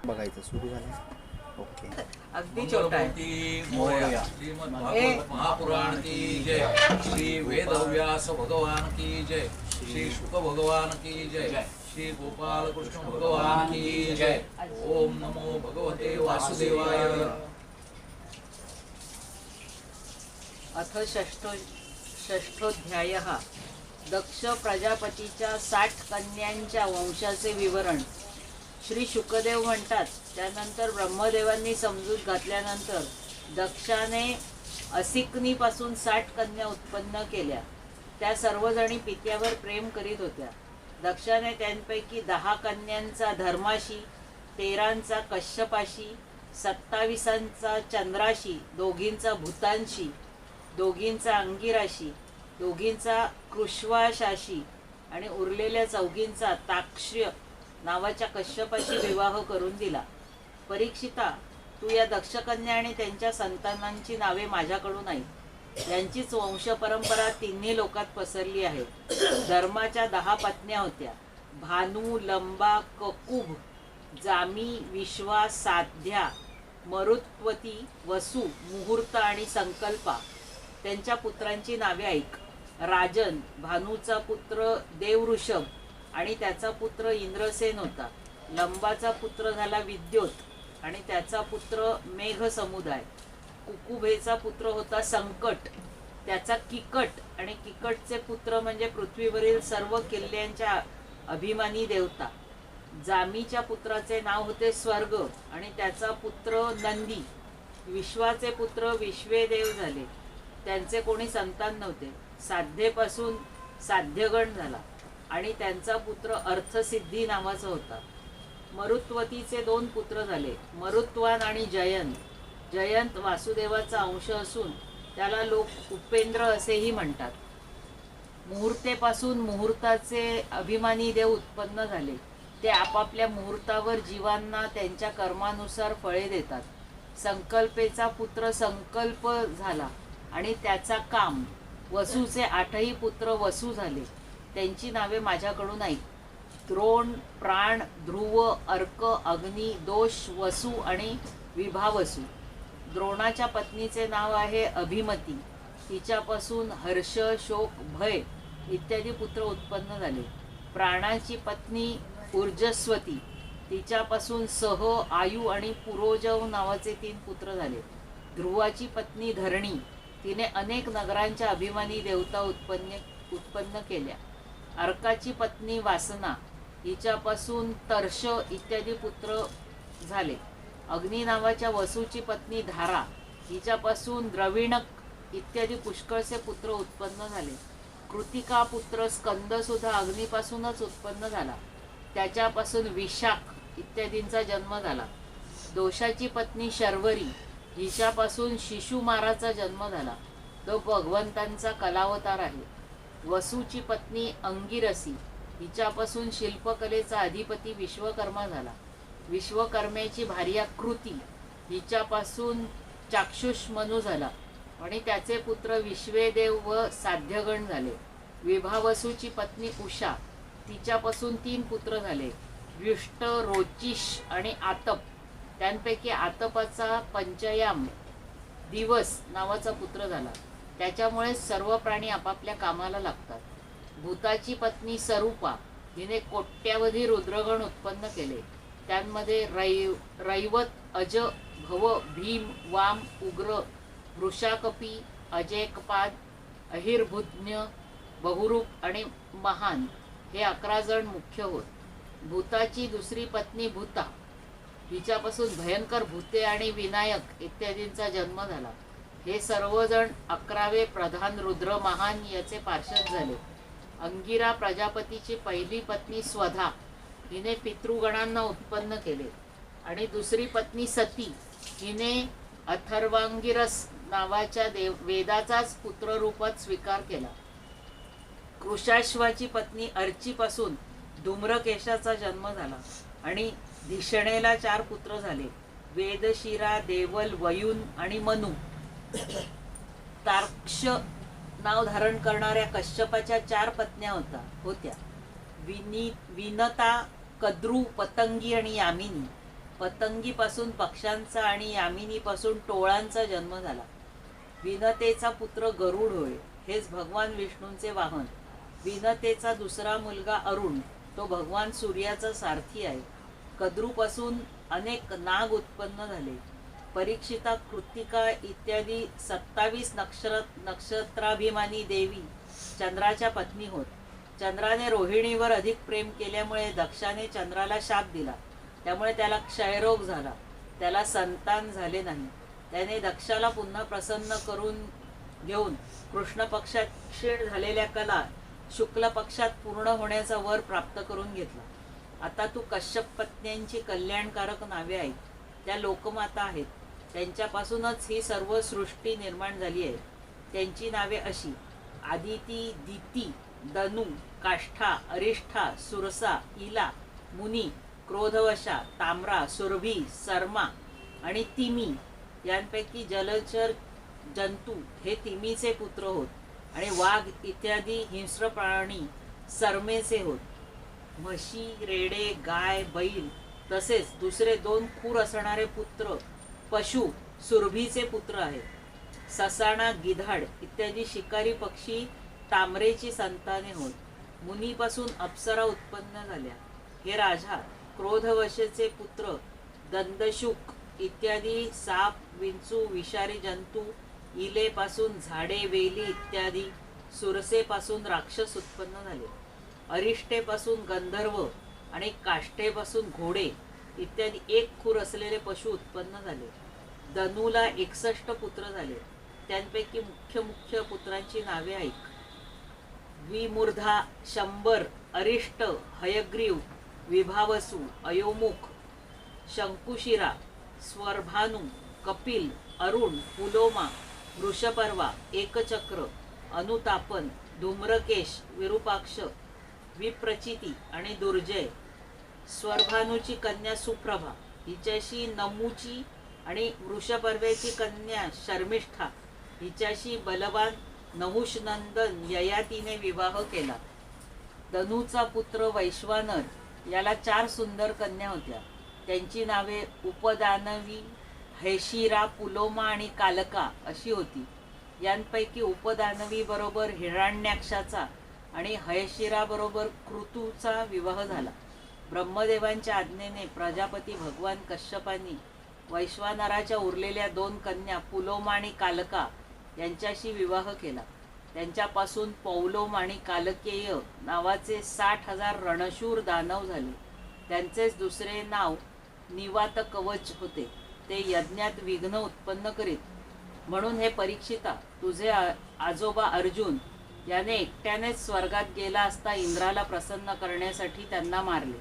बघायचं सुरू झालं. ओके. अगदी छोटा आहे. मोरया. श्रीमद् भागवत महापुराण की जय. श्री वेदव्यास भगवान की जय. श्री शुक भगवान की जय. श्री गोपाल कृष्ण भगवान की जय. ओम नमो भगवते वासुदेवाय. अथ षष्ठोध्यायः. दक्ष प्रजापतीच्या 60 कन्यांच्या वंशाचे विवरण. श्री शुकदेव म्हणतात, त्यानंतर ब्रह्मदेवांनी समजूत घातल्यानंतर दक्षाने असिकनीपासून 60 कन्या उत्पन्न केल्या. त्या सर्वजणी पित्यावर प्रेम करीत होत्या. दक्षाने त्यांपैकी 10 कन्यांचा धर्माशी, 13 कश्यपाशी, 27 चंद्राशी, 2 भूतांशी, 2 अंगिराशी, 2 कृष्वाशाशी आणि उरलेल्या 4 ताक्ष्य नावाच्या कश्यपाशी विवाह करून दिला. परीक्षिता, तू या दक्षकन्या आणि त्यांच्या संतानांची नावे माझ्याकडून ऐक. यांचीच वंशपरंपरा तिन्ही लोकात पसरली आहे. धर्माच्या 10 पत्न्या होत्या. भानू, लंबा, ककुभ, जामी, विश्वा, साध्या, मरुत्वती, वसु, मुहूर्त आणि संकल्पा. त्यांच्या पुत्रांची नावे ऐक. राजन, भानूचा पुत्र देवऋषभ आणि त्याचा पुत्र इंद्रसेन होता. लंबाचा पुत्र झाला विद्योत आणि त्याचा पुत्र मेघसमुदाय. कुकुभेचा पुत्र होता संकट, त्याचा किकट आणि किकटचे पुत्र म्हणजे पृथ्वीवरील सर्व किल्ल्यांच्या अभिमानी देवता. जामीच्या पुत्राचे नाव होते स्वर्ग आणि त्याचा पुत्र नंदी. विश्वाचे पुत्र विश्वेदेव झाले. त्यांचे कोणी संतान नव्हते. साध्येपासून साध्यगण झाला आणि त्यांचा पुत्र अर्थसिद्धी नावाचा होता. मरुत्वतीचे 2 पुत्र झाले, मरुत्वान आणि जयंत. जयंत वासुदेवाचा अंश असून त्याला लोक उपेंद्र असेही म्हणतात. मुहूर्तेपासून मुहूर्ताचे अभिमानी देव उत्पन्न झाले. ते आपापल्या मुहूर्तावर जीवांना त्यांच्या कर्मानुसार फळे देतात. संकल्पेचा पुत्र संकल्प झाला आणि त्याचा काम. वसूचे 8ही पुत्र वसू झाले. त्यांची नावे माझ्याकडून ऐक. द्रोण, प्राण, ध्रुव, अर्क, अग्नी, दोष, वसू आणि विभावसू. द्रोणाच्या पत्नीचे नाव आहे अभिमती. तिच्यापासून हर्ष, शोक, भय इत्यादी पुत्र उत्पन्न झाले. प्राणाची पत्नी ऊर्जस्वती. तिच्यापासून सह, आयु आणि पुरोजव नावाचे 3 पुत्र झाले. ध्रुवाची पत्नी धरणी. तिने अनेक नगरांच्या अभिमानी देवता उत्पन्न केल्या. अर्काची पत्नी वासना. हिच्यापासून तर्ष इत्यादी पुत्र झाले. अग्नी नावाच्या वसूची पत्नी धारा. हिच्यापासून द्रविणक इत्यादी पुष्कळचे पुत्र उत्पन्न झाले. कृतिका पुत्र स्कंद सुद्धा अग्नीपासूनच उत्पन्न झाला. त्याच्यापासून विशाख इत्यादींचा जन्म झाला. दोषाची पत्नी शर्वरी. हिच्यापासून शिशुमाराचा जन्म झाला. तो भगवंतांचा कलावतार आहे. वसूची पत्नी अंगिरसी. हिच्यापासून शिल्पकलेचा अधिपती विश्वकर्मा झाला. विश्वकर्मेची भार्या कृती. हिच्यापासून चाक्षुषमनू झाला आणि त्याचे पुत्र विश्वेदेव व साध्यगण झाले. विभावसूची पत्नी उषा. तिच्यापासून 3 पुत्र झाले, व्युष्ट, रोचिष आणि आतप. त्यांपैकी आतपाचा पंचयाम दिवस नावाचा पुत्र झाला. त्याच्यामुळे सर्व प्राणी आपापल्या कामाला लागतात. भूताची पत्नी सरूपा. हिने कोट्यावधी रुद्रगण उत्पन्न केले. त्यांमध्ये रैवत, अज, भव, भीम, वाम, उग्र, वृषाकपी, अजेकपाद, अहिर्भुज्ञ, बहुरूप आणि महान हे 11 जण मुख्य होत. भूताची दुसरी पत्नी भूता. हिच्यापासून भयंकर भूते आणि विनायक इत्यादींचा जन्म झाला. हे सर्वजण 11वे प्रधान रुद्र महान याचे पार्षद झाले. अंगिरा प्रजापतीची पहिली पत्नी स्वधा. हिने पितृगणांना उत्पन्न केले आणि दुसरी पत्नी सती. हिने अथर्वांगिरस नावाच्या वेदाचाच पुत्ररूपात स्वीकार केला. कृशाश्वाची पत्नी अर्चीपासून धूम्रकेशाचा जन्म झाला आणि धिषणेला 4 पुत्र झाले, वेदशिरा, देवल, वयुन आणि मनु. तार्क्ष नाव धारण करणाऱ्या कश्यपाच्या 4 पत्न्या होत्या. विनता, कद्रू, पतंगी आणि यामिनी. पतंगीपासून पक्ष्यांचा आणि यामिनीपासून टोळांचा जन्म झाला. विनतेचा पुत्र गरुड होय, हेच भगवान विष्णूंचे वाहन. विनतेचा दुसरा मुलगा अरुण, तो भगवान सूर्याचा सारथी आहे. कद्रूपासून अनेक नाग उत्पन्न झाले. परीक्षिता, कृत्तिका इत्यादी 27 नक्षत्राभिमानी देवी चंद्राच्या पत्नी होत. चंद्राने रोहिणीवर अधिक प्रेम केल्यामुळे दक्षाने चंद्राला शाप दिला. त्यामुळे त्याला क्षयरोग झाला. त्याला संतान झाले नाही. त्याने दक्षाला पुन्हा प्रसन्न करून घेऊन कृष्ण पक्षात क्षीण झालेल्या कला शुक्ल पक्षात पूर्ण होण्याचा वर प्राप्त करून घेतला. आता तू कश्यप पत्न्यांची कल्याणकारक नावे आहेत. त्या लोकमाता आहेत. त्यांच्यापासूनच ही सर्व सृष्टी निर्माण झाली आहे. त्यांची नावे अशी: आदिती, दिती, दनू, काष्ठा, अरिष्ठा, सुरसा, इला, मुनी, क्रोधवशा, ताम्रा, सुरभी, सर्मा आणि तिमी. यांपैकी जलचर जंतू हे तिमीचे पुत्र होत आणि वाघ इत्यादी हिंस्र प्राणी सर्मेचे होत. म्हशी, रेडे, गाय, बैल तसेच दुसरे 2 खूर असणारे पुत्र पशु सुरभीचे पुत्र आहेत. ससाणा, गिधाड इत्यादी शिकारी पक्षी तामरेची संताने होत. मुनीपासून अप्सरा उत्पन्न झाल्या. हे राजा, क्रोधवशेचे पुत्र दंदशुक इत्यादी साप, विंचू, विषारी जंतू, इलेपासून झाडे, वेली इत्यादी, सुरसेपासून राक्षस उत्पन्न झाले. अरिष्टेपासून गंधर्व आणि काष्ठेपासून घोडे इत्यादी 1 खूर असलेले पशु उत्पन्न झाले. दनूला 61 पुत्र झाले. त्यांपैकी मुख्य पुत्रांची नावे ऐक: द्विमूर्धा, शंबर, अरिष्ट, हयग्रीव, विभावसु, अयोमुख, शंकुशिरा, स्वरभानु, कपिल, अरुण, पुलोमा, वृषपर्वा, एकचक्र, अनुतापन, धूम्रकेश, विरूपाक्ष, विप्रचिती आणि दुर्जय. स्वरभानुची कन्या सुप्रभा, हिच्याशी नमूची आणि वृषपर्व्याची कन्या शर्मिष्ठा हिच्याशी बलवान नहुषनंदन ययातीने विवाह केला. दनूचा पुत्र वैश्वानर याला 4 सुंदर कन्या होत्या. त्यांची नावे उपदानवी, हैशिरा, पुलोमा आणि कालका अशी होती. यांपैकी उपदानवी बरोबर हिरण्याक्षाचा आणि हयशिरा बरोबर कृतूचा विवाह झाला. ब्रह्मदेवांच्या आज्ञेने प्रजापती भगवान कश्यपांनी वैश्वानराच्या उरलेल्या 2 कन्या पुलोमा आणि कालका यांच्याशी विवाह केला. त्यांच्यापासून पौलोम आणि कालकेय नावाचे 60,000 रणशूर दानव झाले. त्यांचेच दुसरे नाव निवात कवच होते. ते यज्ञात विघ्न उत्पन्न करीत. म्हणून हे परीक्षिता, तुझे आजोबा अर्जुन याने एकट्यानेच स्वर्गात गेला असता इंद्राला प्रसन्न करण्यासाठी त्यांना मारले.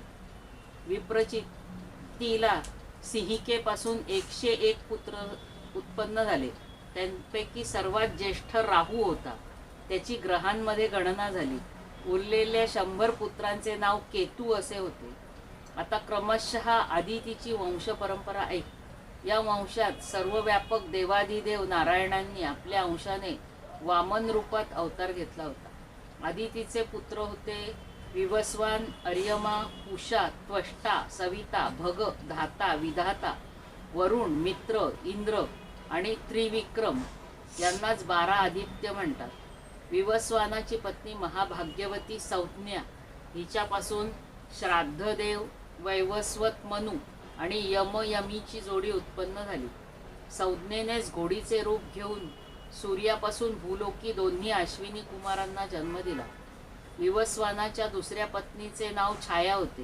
विप्रचितीला सिंहिकेपासून 101 पुत्र उत्पन्न झाले. त्यांपैकी सर्वात ज्येष्ठ राहू होता. त्याची ग्रहांमध्ये गणना झाली. उरलेल्या 100 पुत्रांचे नाव केतू असे होते. आता क्रमशः आदितीची वंश परंपरा ऐक. या वंशात सर्वव्यापक देवाधिदेव नारायणांनी आपल्या अंशाने वामन रूपात अवतार घेतला होता. आदितीचे पुत्र होते विवस्वान, अर्यमा, उषा, त्वष्टा, सविता, भग, धाता, विधाता, वरुण, मित्र, इंद्र आणि त्रिविक्रम. यांनाच 12 आदित्य म्हणतात. विवस्वानाची पत्नी महाभाग्यवती संज्ञा हिच्यापासून श्राद्धदेव, वैवस्वत मनु आणि यमयमीची जोडी उत्पन्न झाली. संज्ञेनेच घोडीचे रूप घेऊन सूर्यापासून भूलोकी दोन्ही अश्विनी कुमारांना जन्म दिला. विवस्वानाच्या दुसऱ्या पत्नीचे नाव छाया होते.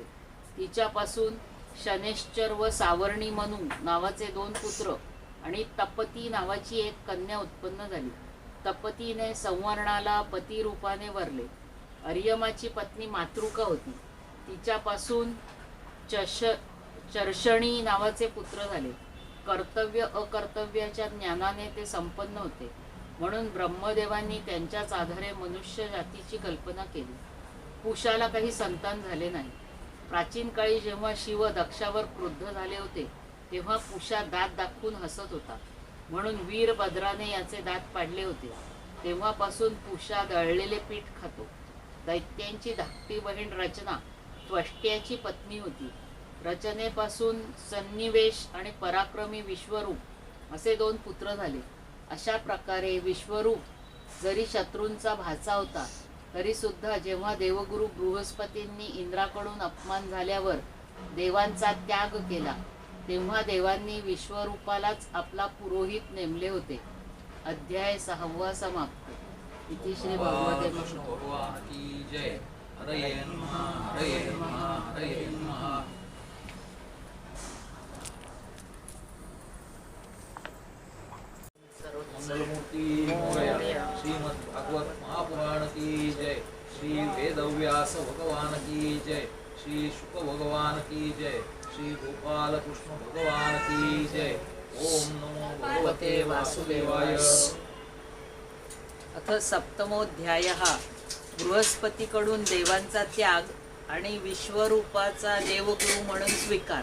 तिच्यापासून शनेश्चर व सावर्णी मनु नावाचे 2 पुत्र आणि तपती नावाची 1 कन्या उत्पन्न झाली. तपतीने संवर्णाला पती रूपाने वरले. अर्यमाची पत्नी मातृका होती. तिच्यापासून चर्षणी नावाचे पुत्र झाले. कर्तव्य अकर्तव्याच्या ज्ञानाने ते संपन्न होते. म्हणून ब्रह्मदेवांनी त्यांच्याच आधारे मनुष्य जातीची कल्पना केली. पुषाला काही संतान झाले नाही. प्राचीन काळी जेव्हा शिव दक्षावर क्रुद्ध झाले होते तेव्हा पुषा दात दाखवून हसत होता. म्हणून वीरभद्राने याचे दात पाडले होते. तेव्हापासून पुषा दळलेले पीठ खातो. दैत्यांची धाकटी बहीण रचना त्वष्ट्याची पत्नी होती. रचनेपासून सन्निवेश आणि पराक्रमी विश्वरूप असे 2 पुत्र झाले. अशा प्रकारे विश्वरूप जरी शत्रूंचा भाचा होता तरी सुद्धा जेव्हा देवगुरु बृहस्पतींनी इंद्राकडून अपमान झाल्यावर देवांचा त्याग केला तेव्हा देवांनी विश्वरूपालाच आपला पुरोहित नेमले होते. अध्याय 6 समाप्त. इति श्री भगवते कृष्ण भगवान की जय. हरये नमः हरये नमः हरये नमः. मंगलमूर्ती मोरया. श्रीमद् भागवत महापुराण की जय. श्री वेदव्यास भगवान की जय. श्री शुक भगवान की जय. श्री गोपाल कृष्ण भगवान की जय. ओम नमो भगवते वासुदेवाय. अथ सप्तमोध्यायः. बृहस्पतीकडून देवांचा त्याग आणि विश्वरूपाचा देवगुरु म्हणून स्वीकार.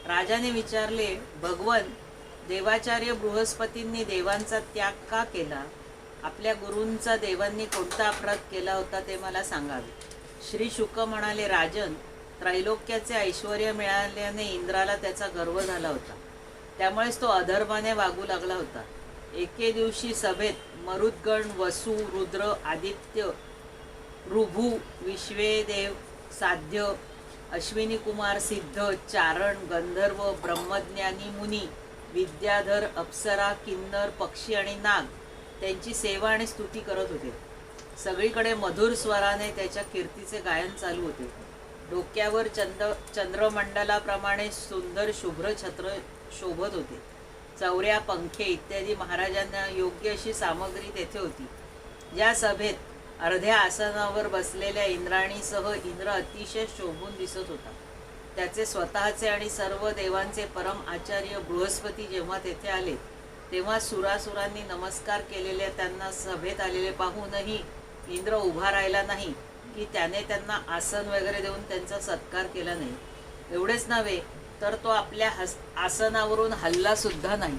राजाने विचारले, भगवन, देवाचार्य बृहस्पतींनी देवांचा त्याग का केला? आपल्या गुरूंचा देवांनी कोणता अपराध केला होता ते मला सांगावे. श्री शुक म्हणाले, राजन, त्रैलोक्याचे ऐश्वर्य मिळाल्याने इंद्राला त्याचा गर्व झाला होता. त्यामुळेच तो अधर्माने वागू लागला होता. एके दिवशी सभेत मरुद्गण, वसु, रुद्र, आदित्य, ऋभू, विश्वेदेव, साध्य, अश्विनी कुमार, सिद्ध, चारण, गंधर्व, ब्रह्मज्ञानी मुनी, विद्याधर, अप्सरा, किन्नर, पक्षी आणि नाग त्यांची सेवा आणि स्तुती करत होते. सगळीकडे मधुर स्वराने त्याच्या कीर्तीचे गायन चालू होते. डोक्यावर चंद्रमंडलाप्रमाणे सुंदर शुभ्र छत्र शोभत होते. चौऱ्या, पंखे इत्यादी महाराजांना योग्य अशी सामग्री तेथे होती. या सभेत अर्ध्या आसनावर बसलेल्या इंद्राणीसह इंद्र अतिशय शोभून दिसत होता. त्याचे स्वतःचे आणि सर्व देवांचे परम आचार्य बृहस्पती जेव्हा तेथे आले तेव्हा सुरासुरांनी नमस्कार केलेल्या त्यांना सभेत आलेले पाहूनही इंद्र उभा राहिला नाही की त्याने त्यांना आसन वगैरे देऊन त्यांचा सत्कार केला नाही. एवढेच नव्हे तर तो आपल्या आसनावरून हल्ला सुद्धा नाही.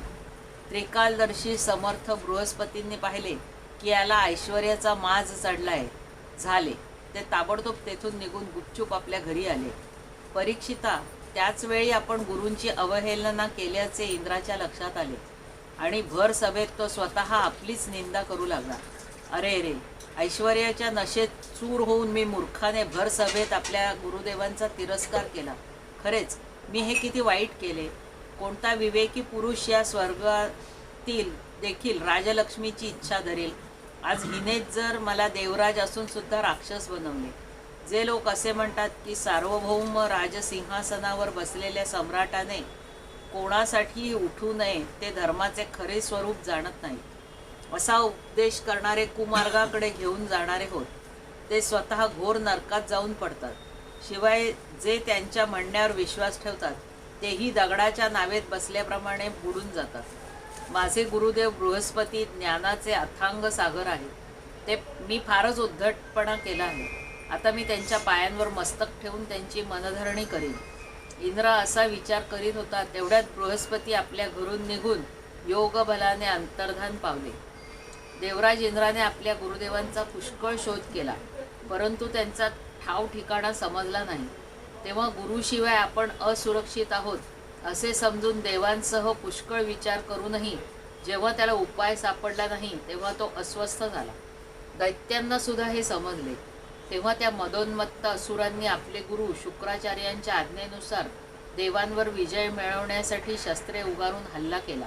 त्रिकालदर्शी समर्थ बृहस्पतींनी पाहिले की याला ऐश्वर्याचा माज चढलाय. झाले ते ताबडतोब तेथून निघून गुपचूप आपल्या घरी आले. परीक्षिता, त्याच वेळी आपण गुरूंची अवहेलना केल्याचे इंद्राच्या लक्षात आले आणि भर सभेत तो स्वतः आपलीच निंदा करू लागला. अरे रे, ऐश्वर्याच्या नशेत चूर होऊन मी मूर्खाने भर सभेत आपल्या गुरुदेवांचा तिरस्कार केला. खरेच मी हे किती वाईट केले. कोणता विवेकी पुरुष या स्वर्गातील देखील राजलक्ष्मीची इच्छा धरेल. आज हिनेच जर मला देवराज असून सुद्धा राक्षस बनवले. जे लोक असे म्हणतात की सार्वभौम राजसिंहासनावर बसलेल्या सम्राटाने कोणासाठी उठू नये ते धर्माचे खरे स्वरूप जाणत नाही. असा उपदेश करणारे कुमार्गाकडे घेऊन जाणारे होत. ते स्वतः घोर नरकात जाऊन पडतात. शिवाय जे त्यांच्या म्हणण्यावर विश्वास ठेवतात तेही दगडाच्या नावेत बसल्याप्रमाणे बुडून जातात. माझे गुरुदेव बृहस्पती ज्ञानाचे अथांग सागर आहे. ते मी फारच उद्धटपणा केला आहे. आता मी त्यांच्या पायांवर मस्तक ठेवून त्यांची मनधरणी करीन. इंद्र असा विचार करीत होता तेवढ्यात बृहस्पती आपल्या घरून निघून योग बलाने अंतर्धान पावले. देवराज इंद्राने आपल्या गुरुदेवांचा पुष्कळ शोध केला परंतु त्यांचा ठाव ठिकाणा समजला नाही. तेव्हा गुरुशिवाय आपण असुरक्षित आहोत असे समजून देवांसह पुष्कळ विचार करूनही जेव्हा त्याला उपाय सापडला नाही तेव्हा तो अस्वस्थ झाला. दैत्यांना सुद्धा हे समजले. तेव्हा त्या मदोन्मत्त असुरांनी आपले गुरु शुक्राचार्यांच्या आज्ञेनुसार देवांवर विजय मिळवण्यासाठी शस्त्रे उगारून हल्ला केला.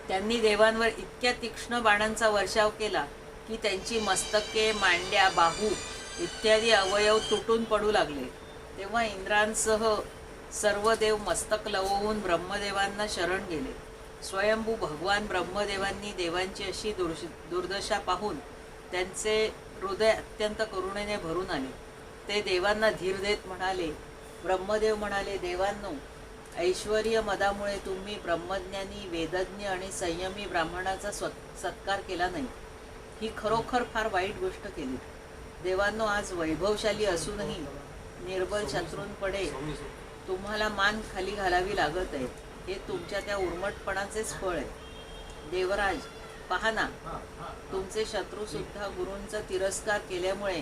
त्यांनी देवांवर इतक्या तीक्ष्ण बाणांचा वर्षाव केला की त्यांची मस्तके, मांड्या, बाहू इत्यादी अवयव तुटून पडू लागले. तेव्हा इंद्रांसह सर्व देव मस्तक लवून ब्रह्मदेवांना शरण गेले. स्वयंभू भगवान ब्रह्मदेवांनी देवांची अशी दुर्दशा पाहून त्यांचे हृदय अत्यंत करुणेने भरून आले. ते देवांना धीर देत म्हणाले, ब्रह्मदेव म्हणाले, देवांनो, ऐश्वर्य मदामुळे तुम्ही ब्रह्मज्ञानी, वेदज्ञ आणि संयमी ब्राह्मणाचा सत्कार केला नाही. ही खरोखर फार वाईट गोष्ट केली. देवांनो, आज वैभवशाली असूनही निर्बल शत्रूंपुढे तुम्हाला मान खाली घालावी लागत आहे. हे तुमच्या त्या उर्मटपणाचेच फळ आहे. देवराज, पहा ना, तुमचे शत्रू सुद्धा गुरूंचा तिरस्कार केल्यामुळे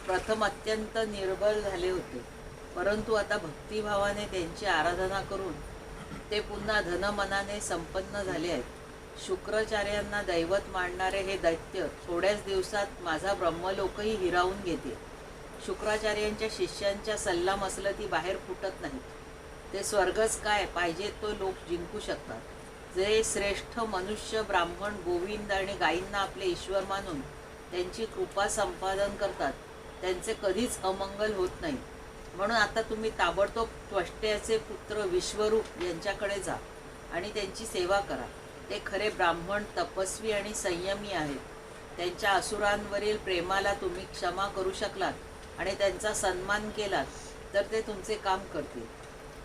प्रथम अत्यंत निर्बल झाले होते. परंतु आता भक्तिभावाने त्यांची आराधना करून ते पुन्हा धनमनाने संपन्न झाले आहेत। शुक्राचार्यांना दैवत मानणारे हे दैत्य थोड्याच दिवसात माझा ब्रह्मलोकही हिरावून घेते। शुक्राचार्यांच्या शिष्यांच्या सल्लामसलती बाहेर फुटत नाहीत। ते स्वर्गच काय पाहिजे तो लोक जिंकू शकतात। जे श्रेष्ठ मनुष्य ब्राह्मण गोविंद आणि गायींना आपले ईश्वर मानून त्यांची कृपा संपादन करतात त्यांचे कधीच अमंगल होत नाही। म्हणून आता तुम्ही ताबडतोब त्वष्ट्याचे पुत्र विश्वरूप यांच्याकडे जा आणि त्यांची सेवा करा। ते खरे ब्राह्मण तपस्वी आणि संयमी आहेत। त्यांच्या असुरांवरील प्रेमाला तुम्ही क्षमा करू शकलात आणि त्यांचा सन्मान केलात तर ते तुमचे काम करतील।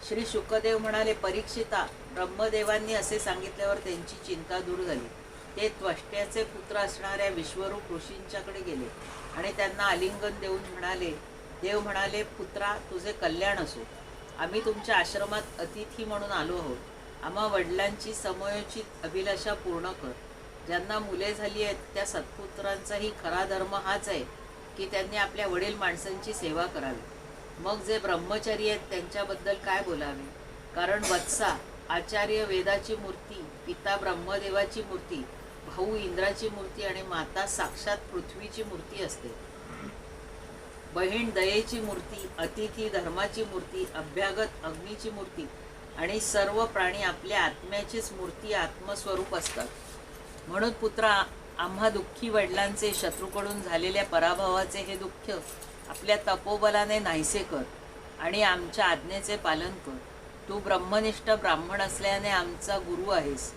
श्री शुकदेव म्हणाले, परीक्षिता, ब्रह्मदेवांनी असे सांगितल्यावर त्यांची चिंता दूर झाली। ते त्वष्ट्याचे पुत्र असणाऱ्या विश्वरूप ऋषींच्याकडे गेले आणि त्यांना आलिंगन देऊन म्हणाले, देव म्हणाले, पुत्रा, तुझे कल्याण असो। आम्ही तुमच्या आश्रमात अतिथी म्हणून आलो आहोत। आम्हा वडिलांची समयोचित अभिलाषा पूर्ण कर। ज्यांना मुले झाली आहेत त्या सत्पुत्रांचाही खरा धर्म हाच आहे की त्यांनी आपल्या वडील माणसांची सेवा करावी। मग जे ब्रह्मचारी आहेत त्यांच्याबद्दल काय बोलावे? कारण वत्सा, आचार्य वेदाची मूर्ती, पिता ब्रह्मदेवाची मूर्ती, भाऊ इंद्राची मूर्ती आणि माता साक्षात पृथ्वीची मूर्ती असते। बहीण दयेची मूर्ती, अतिथी धर्माची मूर्ती, अभ्यागत अग्नीची मूर्ती आणि सर्व प्राणी आपल्या आत्म्याचीच मूर्ती आत्मस्वरूप असतात। म्हणून पुत्रा, आम्हा दुःखी वडिलांचे शत्रूकडून झालेल्या पराभवाचे हे दुःख आपल्या तपोबलाने नाहीसे कर आणि आमच्या आज्ञेचे पालन कर। तू ब्रह्मनिष्ठ ब्राह्मण असल्याने आमचा गुरु आहेस।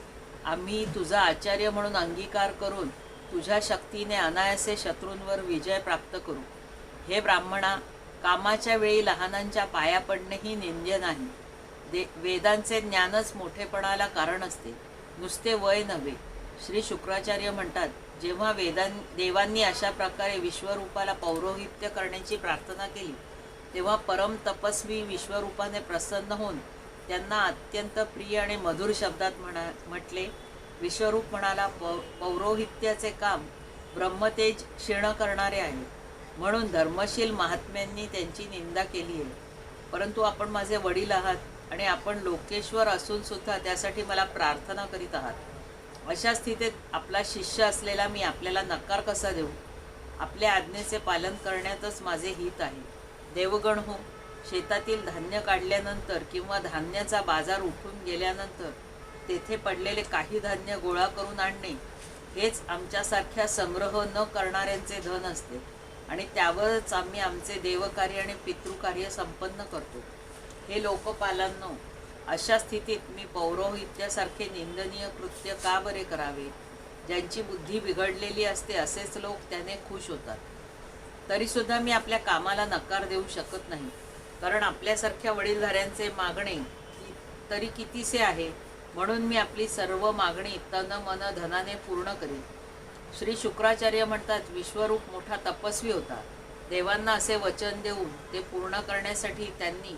आम्ही तुझा आचार्य म्हणून अंगीकार करून तुझ्या शक्तीने अनायासे शत्रूंवर विजय प्राप्त करू। हे ब्राह्मणा, कामाच्या वेळी लहानांच्या पाया पडणे ही निंद्य नाही। वेदांचे ज्ञानच मोठेपणाला कारण असते, नुसते वय नव्हे। श्री शुक्राचार्य म्हणतात, जेव्हा देवांनी अशा प्रकारे विश्वरूपाला पौरोहित्य करण्याची प्रार्थना केली तेव्हा परम तपस्वी विश्वरूपाने प्रसन्न होऊन त्यांना अत्यंत प्रिय आणि मधुर शब्दात म्हटले। विश्वरूप म्हणाला, पौरोहित्याचे काम ब्रह्मतेज क्षीण करणारे आहे, म्हणून धर्मशील महात्म्यांनी त्यांची निंदा केली आहे। परंतु आपण माझे वडील आहात आणि आपण लोकेश्वर असून सुद्धा त्यासाठी मला प्रार्थना करीत आहात। अशा स्थितीत आपला शिष्य असलेला मी आपल्याला नकार कसा देऊ? आपल्या आज्ञेचे पालन करण्यातच माझे हित आहे। देवगण हो, शेतातील धान्य काढल्यानंतर किंवा धान्याचा बाजार उठून गेल्यानंतर तेथे पडलेले काही धान्य गोळा करून आणणे हेच आमच्यासारख्या संग्रह न करणाऱ्यांचे धन असते आणि त्यावरच आम्ही आमचे देवकार्य आणि पितृकार्य संपन्न करतो। हे लोकपालांनो, अशा स्थितीत मी पौरोहित्यासारखे निंदनीय कृत्य का बरे करावे? ज्यांची बुद्धी बिघडलेली असते असेच लोक त्याने खुश होतात। तरीसुद्धा मी आपल्या कामाला नकार देऊ शकत नाही, कारण आपल्यासारख्या वडीलधाऱ्यांचे मागणे तरी कितीसे आहे। म्हणून मी आपली सर्व मागणी तन मन धनाने पूर्ण करेन। श्री शुक्राचार्य म्हणतात, विश्वरूप मोठा तपस्वी होता। देवांना असे वचन देऊन ते पूर्ण करण्यासाठी त्यांनी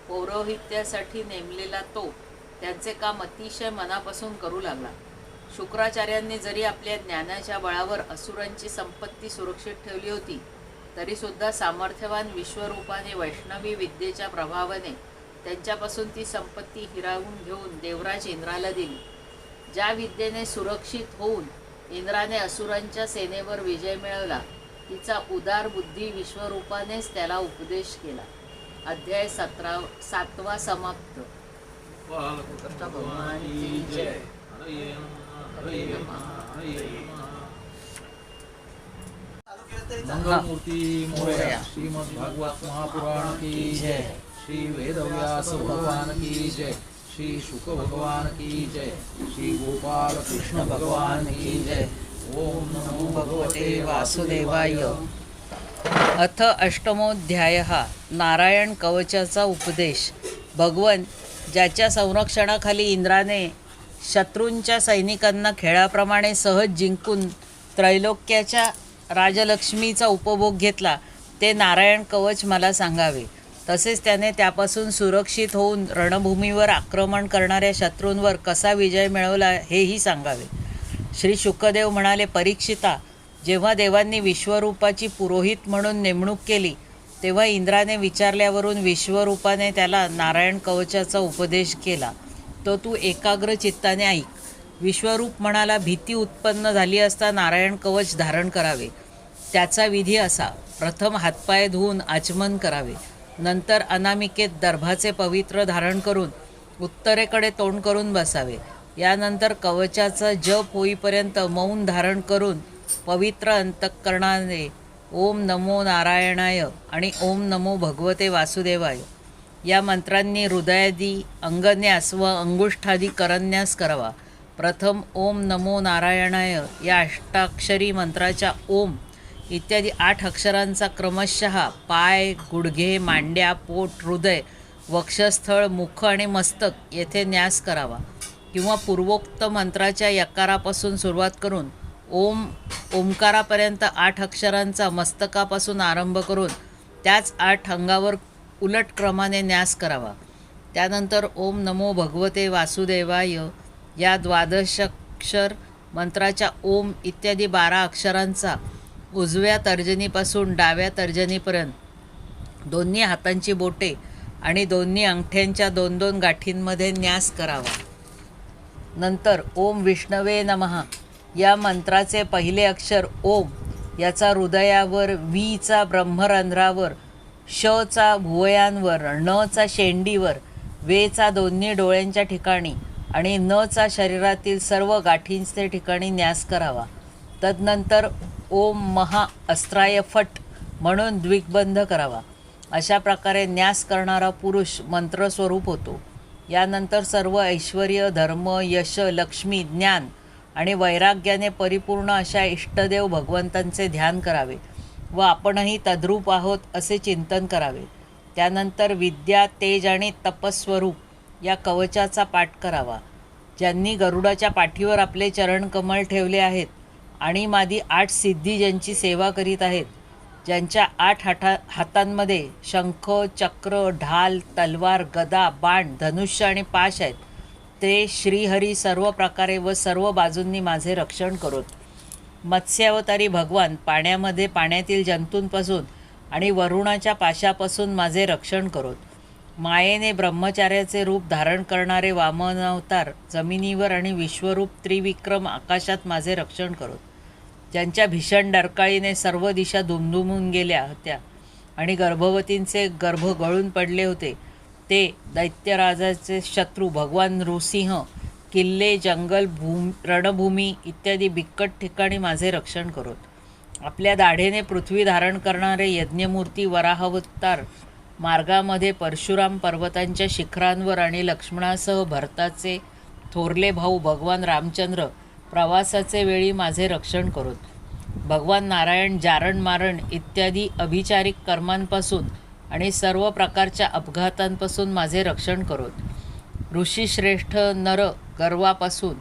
पौरोहित्यासाठी नेमलेला तो त्यांचे काम अतिशय मनापासून करू लागला। शुक्राचार्यांनी जरी आपल्या ज्ञानाच्या बळावर असुरांची संपत्ती सुरक्षित ठेवली होती तरीसुद्धा सामर्थ्यवान विश्वरूपाने वैष्णवी विद्येच्या प्रभावाने त्यांच्यापासून ती संपत्ती हिरावून घेऊन देवराज इंद्राला दिली। ज्या विद्येने सुरक्षित होऊन इंद्राने असुरांच्या सेनेवर विजय मिळवला तिचा उदार बुद्धी विश्वरूपानेच त्याला उपदेश केला। अध्याय 7वा समाप्त। कृष्ण भगवान की जय। हरे नमः, हरे नमः, हरे नमः। मंगलमूर्ती मोरया। श्रीमद्भागवत महापुराण की जय। श्री वेदव्यास भगवान की जय। श्री शुक भगवान की जय। श्री गोपाल कृष्ण भगवान की जय। ओम नमो भगवते वासुदेवाय। अथ अष्टमोऽध्यायः नारायण कवचाचा उपदेश। भगवन, ज्याच्या संरक्षणाखाली इंद्राने शत्रूंच्या सैनिकांना खेळाप्रमाणे सहज जिंकून त्रैलोक्याच्या राजलक्ष्मीचा उपभोग घेतला ते नारायण कवच मला सांगावे। तसेच त्याने त्यापासून सुरक्षित होऊन रणभूमीवर आक्रमण करणाऱ्या शत्रूंवर कसा विजय मिळवला हेही सांगावे। श्री शुकदेव म्हणाले, परीक्षिता, जेव्हा देवांनी विश्वरूपाची पुरोहित म्हणून नेमणूक केली तेव्हा इंद्राने विचारल्यावरून विश्वरूपाने त्याला नारायण कवचाचा उपदेश केला. तो तू एकाग्र चित्ताने ऐक. विश्वरूप म्हणाला, भीती उत्पन्न झाली असता नारायण कवच धारण करावे. त्याचा विधी असा: प्रथम हातपाय धुवून आचमन करावे, नंतर अनामिकेत दर्भाचे पवित्र धारण करून उत्तरेकडे तोंड करून बसावे. यानंतर कवचाचा जप होईपर्यंत मौन धारण करून पवित्र अंतःकरणाने ओम नमो नारायणाय आणि ओम नमो भगवते वासुदेवाय या मंत्रांनी हृदयादी अंगन्यास व अंगुष्ठादी करन्यास करावा. प्रथम ओम नमो नारायणाय या अष्टाक्षरी मंत्राच्या ओम इत्यादी 8 अक्षरांचा क्रमशः पाय, गुडघे, मांड्या, पोट, हृदय, वक्षस्थळ, मुख आणि मस्तक येथे न्यास करावा. किंवा पूर्वोक्त मंत्राच्या यकारापासून सुरुवात करून ओंकारापर्यंत 8 अक्षरांचा मस्तकापासून आरंभ करून त्याच 8 अंगावर उलट क्रमाने न्यास करावा. त्यानंतर ओम नमो भगवते वासुदेवाय या 12 अक्षर मंत्राच्या ओम इत्यादी 12 अक्षरांचा उजव्या तर्जनीपासून डाव्या तर्जनीपर्यंत दोन्ही हातांची बोटे आणि दोन्ही अंगठ्यांच्या 2-2 गाठींमध्ये न्यास करावा. नंतर ओम विष्णवे नमः या मंत्राचे पहिले अक्षर ओम याचा हृदयावर, वीचा ब्रह्मरंध्रावर, शचा भुवयांवर, नचा शेंडीवर, वेचा दोन्ही डोळ्यांच्या ठिकाणी आणि नचा शरीरातील सर्व गाठींचे ठिकाणी न्यास करावा. तदनंतर ओम महा अस्त्राय फट म्हणून द्विगबंध करावा. अशा प्रकारे न्यास करणारा पुरुष मंत्रस्वरूप होतो. यानंतर सर्व ऐश्वर्य, धर्म, यश, लक्ष्मी, ज्ञान आणि वैराग्याने परिपूर्ण अशा इष्टदेव भगवंतांचे ध्यान करावे व आपणही तद्रूप आहोत असे चिंतन करावे. त्यानंतर विद्या, तेज आणि तपस्वरूप या कवचाचा पाठ करावा. ज्यांनी गरुडाच्या पाठीवर आपले चरण कमळ ठेवले आहेत आणि मादी 8 सिद्धी ज्यांची सेवा करीत आहेत, ज्यांच्या 8 हातांमध्ये शंख, चक्र, ढाल, तलवार, गदा, बाण, धनुष्य आणि पाश आहेत, ते श्रीहरी सर्व प्रकारे व सर्व बाजूंनी माझे रक्षण करोत. मत्स्यावतारी भगवान पाण्यामध्ये पाण्यातील जंतूंपासून आणि वरुणाच्या पाशापासून माझे रक्षण करोत. मायेने ब्रह्मचार्याचे रूप धारण करणारे वामन अवतार जमिनीवर आणि विश्वरूप त्रिविक्रम आकाशात माझे रक्षण करोत. ज्यांच्या भीषण डरकाळीने सर्व दिशा दुमदुमून गेल्या होत्या आणि गर्भवतींचे गर्भ गळून पडले होते, ते दैत्यराजाचे शत्रू भगवान नृसिंह किल्ले, जंगल, रणभूमी इत्यादी बिकट ठिकाणी माझे रक्षण करोत. आपल्या दाढेने पृथ्वी धारण करणारे यज्ञमूर्ती वराहावतार मार्गामध्ये परशुराम पर्वतांच्या शिखरांवर आणि लक्ष्मणासह भरताचे थोरले भाऊ भगवान रामचंद्र प्रवासाचे वेळी माझे रक्षण करोत. भगवान नारायण जारण मारण इत्यादी अभिचारिक कर्मांपासून आणि सर्व प्रकारच्या अपघातांपासून माझे रक्षण करोत. ऋषीश्रेष्ठ नर गर्वापासून,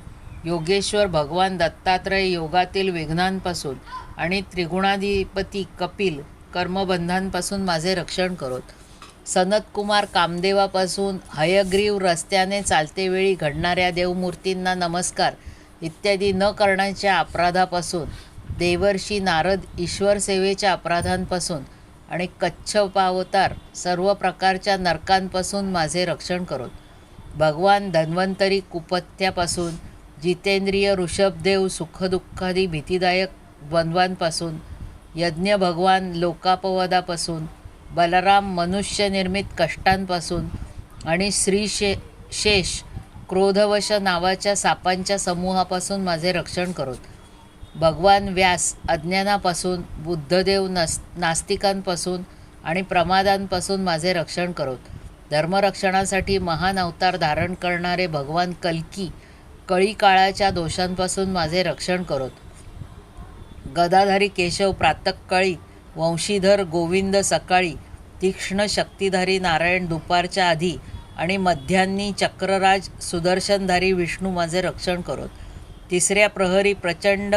योगेश्वर भगवान दत्तात्रय योगातील विघ्नांपासून आणि त्रिगुणाधिपती कपिल कर्मबंधांपासून माझे रक्षण करोत. सनतकुमार कामदेवापासून, हयग्रीव रस्त्याने चालतेवेळी घडणाऱ्या देवमूर्तींना नमस्कार इत्यादी न करण्याच्या अपराधापासून, देवर्षी नारद ईश्वर सेवेच्या अपराधांपासून आणि कच्छपावतार सर्व प्रकारच्या नरकांपासून माझे रक्षण करोत. भगवान धन्वंतरी कुपथ्यापासून, जितेंद्रिय ऋषभदेव सुखदुःखादी भीतीदायक द्वंद्वांपासून, यज्ञ भगवान लोकापवादापासून, बलराम मनुष्यनिर्मित कष्टांपासून आणि शेष क्रोधवश नावाच्या सापांच्या समूहापासून माझे रक्षण करोत. भगवान व्यास अज्ञानापासून, बुद्धदेव नास्तिकांपासून आणि प्रमादांपासून माझे रक्षण करोत. धर्मरक्षणासाठी महान अवतार धारण करणारे भगवान कल्की कळी काळाच्या दोषांपासून माझे रक्षण करोत. गदाधारी केशव प्रातःकाळी, वंशीधर गोविंद सकाळी, तीक्ष्ण शक्तिधारी नारायण दुपारच्या आधी आणि मध्यान्नी चक्रराज सुदर्शनधारी विष्णू माझे रक्षण करोत. तिसऱ्या प्रहरी प्रचंड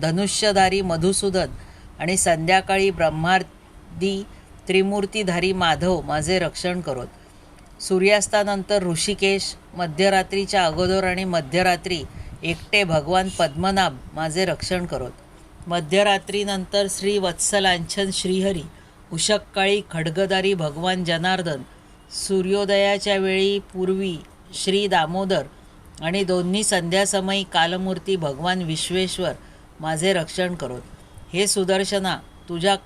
धनुष्यधारी मधुसूदन आणि संध्याकाळी ब्रह्मादी त्रिमूर्तीधारी माधव माझे रक्षण करोत. सूर्यास्तानंतर ऋषिकेश, मध्यरात्रीच्या अगोदर आणि मध्यरात्री एकटे भगवान पद्मनाभ माझे रक्षण करोत. मध्यरात्रीनंतर श्री वत्सलांछन श्रीहरी उषक्काळी खड्गधारी भगवान जनार्दन, सूर्योदयाच्या वेळी पूर्वी श्री दामोदर आणि दोन्ही संध्यासमयी कालमूर्ती भगवान विश्वेश्वर माझे रक्षण करोत. हे सुदर्शना, तुझ्या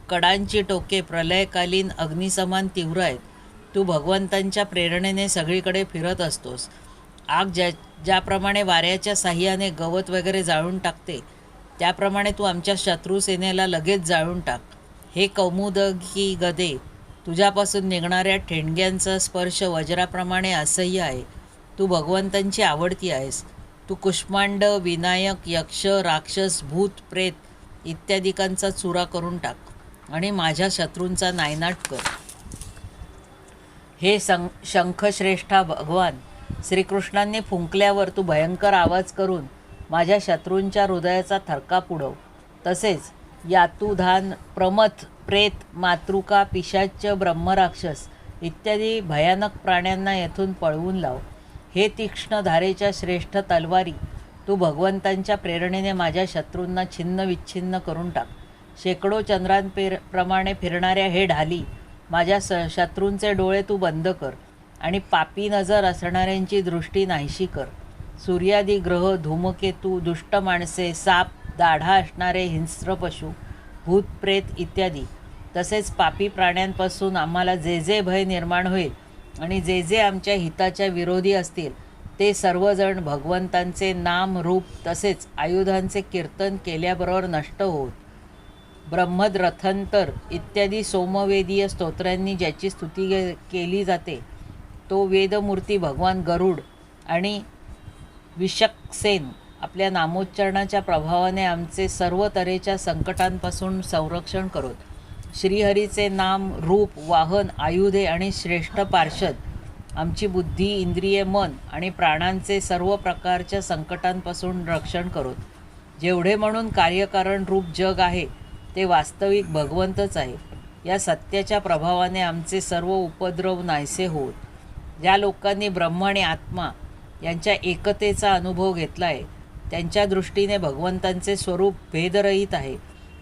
कडांची टोके प्रलयकालीन अग्निसमान तीव्र आहेत. तू भगवंतांच्या प्रेरणेने सगळीकडे फिरत असतोस. आग ज्याप्रमाणे वाऱ्याच्या साह्याने गवत वगैरे जाळून टाकते, त्याप्रमाणे तू आमच्या शत्रुसेनेला लगेच जाळून टाक. हे कौमुदकी गदे, तुझ्यापासून निघणाऱ्या ठेणग्यांचा स्पर्श वज्राप्रमाणे असह्य आहे. तू भगवंतांची आवडती आहेस. तू कुष्मांड, विनायक, यक्ष, राक्षस, भूत, प्रेत इत्यादिकांचा चुरा करून टाक आणि माझ्या शत्रूंचा नायनाट कर. हे शंखश्रेष्ठा भगवान, श्रीकृष्णांनी फुंकल्यावर तू भयंकर आवाज करून माझ्या शत्रूंच्या हृदयाचा थरकाप उडव. तसेच यातुधान, प्रमथ, प्रेत, मातृका, पिशाच्च, ब्रह्मराक्षस इत्यादी भयानक प्राण्यांना येथून पळवून लाव. हे तीक्ष्ण धारेच्या श्रेष्ठ तलवारी, तू भगवंतांच्या प्रेरणेने माझ्या शत्रूंना छिन्न विच्छिन्न करून टाक. शेकडो चंद्रांप्रमाणे फिरणाऱ्या हे ढाली, माझ्या शत्रूंचे डोळे तू बंद कर आणि पापी नजर असणाऱ्यांची दृष्टी नाहीशी कर. सूर्यादी ग्रह, धूमकेतू, दुष्ट माणसे, साप, दाढा असणारे हिंस्र पशु, भूत, प्रेत इत्यादी तसेच पापी प्राण्यांपासून आम्हाला जे जे भय निर्माण होईल आणि जे जे आमच्या हिताच्या विरोधी असतील, ते सर्वजण भगवंतांचे नाम, रूप तसेच आयुधांचे कीर्तन केल्याबरोबर नष्ट होत. ब्रह्मद, रथंतर इत्यादी सोमवेदीय स्तोत्रांनी ज्याची स्तुती केली जाते, तो वेदमूर्ती भगवान गरुड आणि विषक्सेन आपल्या नामोच्चारणाच्या प्रभावाने आमचे सर्व तऱ्हेच्या संकटांपासून संरक्षण करोत. श्रीहरीचे नाम, रूप, वाहन, आयुधे आणि श्रेष्ठ पार्षद आमची बुद्धी, इंद्रिये, मन आणि प्राणांचे सर्व प्रकारच्या संकटांपासून रक्षण करोत. जेवढे म्हणून कार्यकारण रूप जग आहे, ते वास्तविक भगवंतच आहे. या सत्याच्या प्रभावाने आमचे सर्व उपद्रव नाहीसे होत. ज्या लोकांनी ब्रह्म आणि आत्मा यांच्या एकतेचा अनुभव घेतला आहे, त्यांच्या दृष्टीने भगवंतांचे स्वरूप भेदरहित आहे.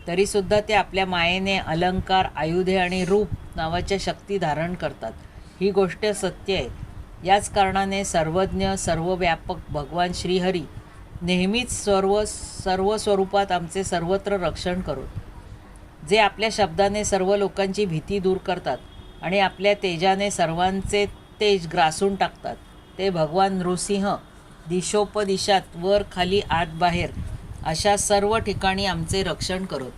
तरीसुद्धा ते आपल्या मायेने अलंकार, आयुधे आणि रूप नावाच्या शक्ती धारण करतात. ही गोष्ट सत्य आहे. याच कारणाने सर्वज्ञ, सर्वव्यापक भगवान श्रीहरी नेहमीच सर्व स्वरूपात आमचे सर्वत्र रक्षण करोत. जे आपल्या शब्दाने सर्व लोकांची भीती दूर करतात आणि आपल्या तेजाने सर्वांचे तेज ग्रासून टाकतात, ते भगवान नृसिंह दिशोपदिशात, वर खाली, आत बाहेर अशा सर्व ठिकाणी आमचे रक्षण करोत.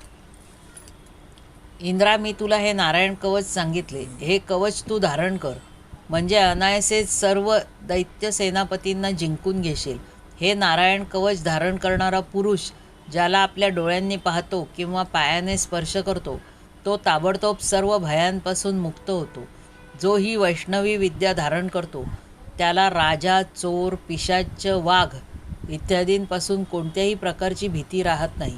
इंद्रा, मी तुला हे नारायण कवच सांगितले. हे कवच तू धारण कर, म्हणजे अनायासेच सर्व दैत्य सेनापतींना जिंकून घेशील. हे नारायण कवच धारण करणारा पुरुष ज्याला आपल्या डोळ्यांनी पाहतो किंवा पायाने स्पर्श करतो, तो ताबडतोब सर्व भयांपासून मुक्त होतो. जो ही वैष्णवी विद्या धारण करतो, त्याला राजा, चोर, पिशाच्च, वाघ इत्यादींपासून कोणत्याही प्रकारची भीती राहत नाही.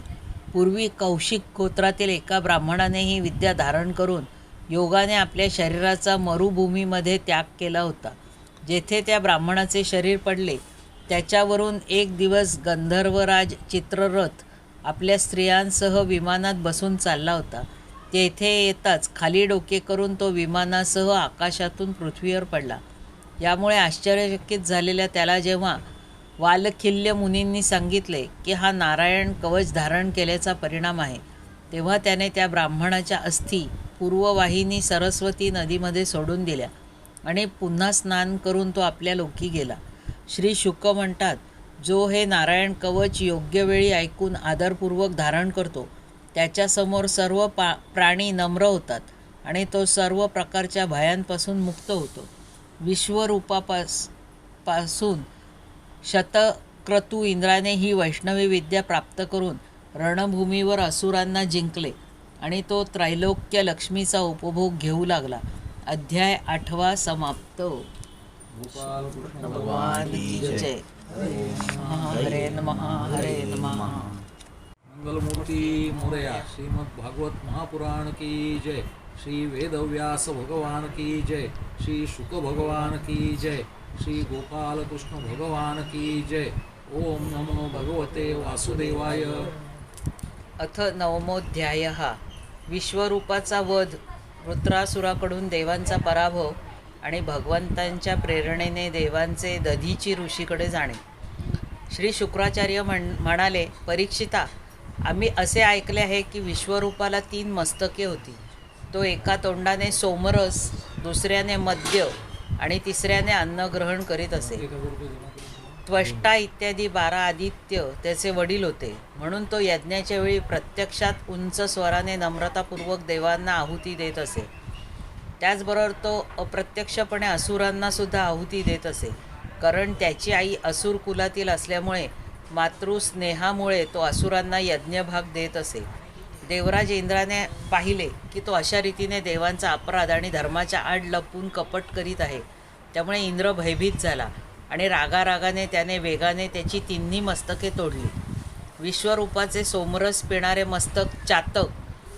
पूर्वी कौशिक गोत्रातील एका ब्राह्मणाने ही विद्या धारण करून योगाने आपल्या शरीराचा मरुभूमीमध्ये त्याग केला होता. जेथे त्या ब्राह्मणाचे शरीर पडले, त्याच्यावरून एक दिवस गंधर्वराज चित्ररथ आपल्या स्त्रियांसह विमानात बसून चालला होता. तेथे येताच खाली डोके करून तो विमानासह आकाशातून पृथ्वीवर पडला. यामुळे आश्चर्यचकित झालेल्या त्याला जेव्हा वालखिल्य मुनींनी सांगितले की हा नारायण कवच धारण केल्याचा परिणाम आहे, तेव्हा त्याने त्या ब्राह्मणाच्या अस्थी पूर्ववाहिनी सरस्वती नदीमध्ये सोडून दिल्या आणि पुन्हा स्नान करून तो आपल्या लोकी गेला. श्री शुक म्हणतात, जो हे नारायण कवच योग्य वेळी ऐकून आदरपूर्वक धारण करतो, त्याच्यासमोर सर्व प्राणी नम्र होतात आणि तो सर्व प्रकारच्या भयांपासून मुक्त होतो. विश्वरूपापासून शतक्रतू इंद्राने ही वैष्णवी विद्या प्राप्त करून रणभूमीवर असुरांना जिंकले आणि तो त्रैलोक्य लक्ष्मीचा उपभोग घेऊ लागला. अध्याय 8 समाप्त. भगवान की जय. हरे नमः, हरे नमः. मंगलमूर्ती मोरया. श्रीमद् भागवत महापुराण की जय. श्री वेदव्यास भगवान की जय. श्री शुक भगवान की जय. श्री गोपाल कृष्ण भगवान की जय. ओम नमो भगवते वासुदेवाय. अथ नवमोऽध्यायः. विश्वरूपाचा वध, वृत्रासुराकडून देवांचा पराभव आणि भगवंतांच्या प्रेरणेने देवांचे दधीची ऋषीकडे जाणे. श्री शुक्राचार्य म्हणाले, परीक्षिता, आम्ही असे ऐकले आहे की विश्वरूपाला 3 मस्तके होती. तो एका तोंडाने सोमरस, दुसऱ्याने मद्य आणि तिसऱ्याने अन्न ग्रहण करीत असे. त्वष्टा इत्यादी 12 आदित्य त्याचे वडील होते, म्हणून तो यज्ञाच्या वेळी प्रत्यक्षात उंच स्वराने नम्रतापूर्वक देवांना आहुती देत असे. त्याचबरोबर तो अप्रत्यक्षपणे असुरांना सुद्धा आहुती देत असे, कारण त्याची आई असुर कुलातील असल्यामुळे मातृस्नेहामुळे तो असुरांना यज्ञभाग देत असे. देवराज इंद्राने पाहिले की तो अशा रीतीने देवांचा अपराध आणि धर्माच्या आड लपून कपट करीत आहे. त्यामुळे इंद्र भयभीत झाला आणि रागारागाने त्याने वेगाने त्याची 3 मस्तके तोडली. विश्वरूपाचे सोमरस पिणारे मस्तक चातक,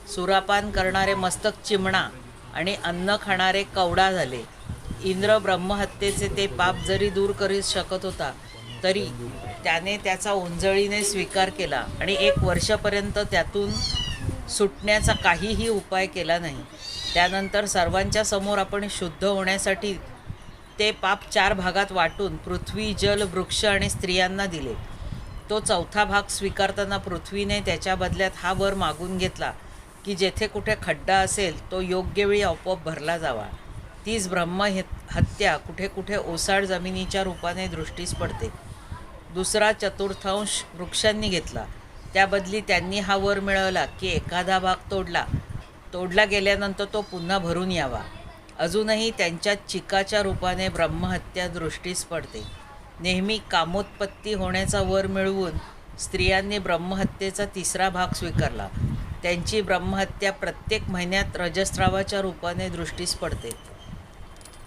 सुरापान करणारे मस्तक चिमणा आणि अन्न खाणारे कवडा झाले. इंद्र ब्रह्महत्येचे ते पाप जरी दूर करू शकत होता, तरी त्याने त्याचा ओंजळीने स्वीकार केला आणि 1 वर्षापर्यंत त्यातून सुटण्याचा काहीही उपाय केला नाही. त्यानंतर सर्वांच्या समोर आपण शुद्ध होण्यासाठी ते पाप 4 भागात वाटून पृथ्वी, जल, वृक्ष आणि स्त्रियांना दिले. तो 4था भाग स्वीकारताना पृथ्वीने त्याच्या बदल्यात हा वर मागून घेतला की जेथे कुठे खड्डा असेल तो योग्य वेळी आपोआप भरला जावा. तीच ब्रह्महत्या कुठे कुठे ओसाड जमिनीच्या रूपाने दृष्टीस पडते. दुसरा चतुर्थांश वृक्षांनी घेतला. त्याबदली त्यांनी हा वर मिळवला की एखादा भाग तोडला गेल्यानंतर तो पुन्हा भरून यावा. अजूनही त्यांच्या चिकाच्या रूपाने ब्रह्महत्या दृष्टीस पडते. नेहमी कामोत्पत्ती होण्याचा वर मिळवून स्त्रियांनी ब्रह्महत्येचा 3रा भाग स्वीकारला. त्यांची ब्रह्महत्या प्रत्येक महिन्यात रजस्रावाच्या रूपाने दृष्टीस पडते.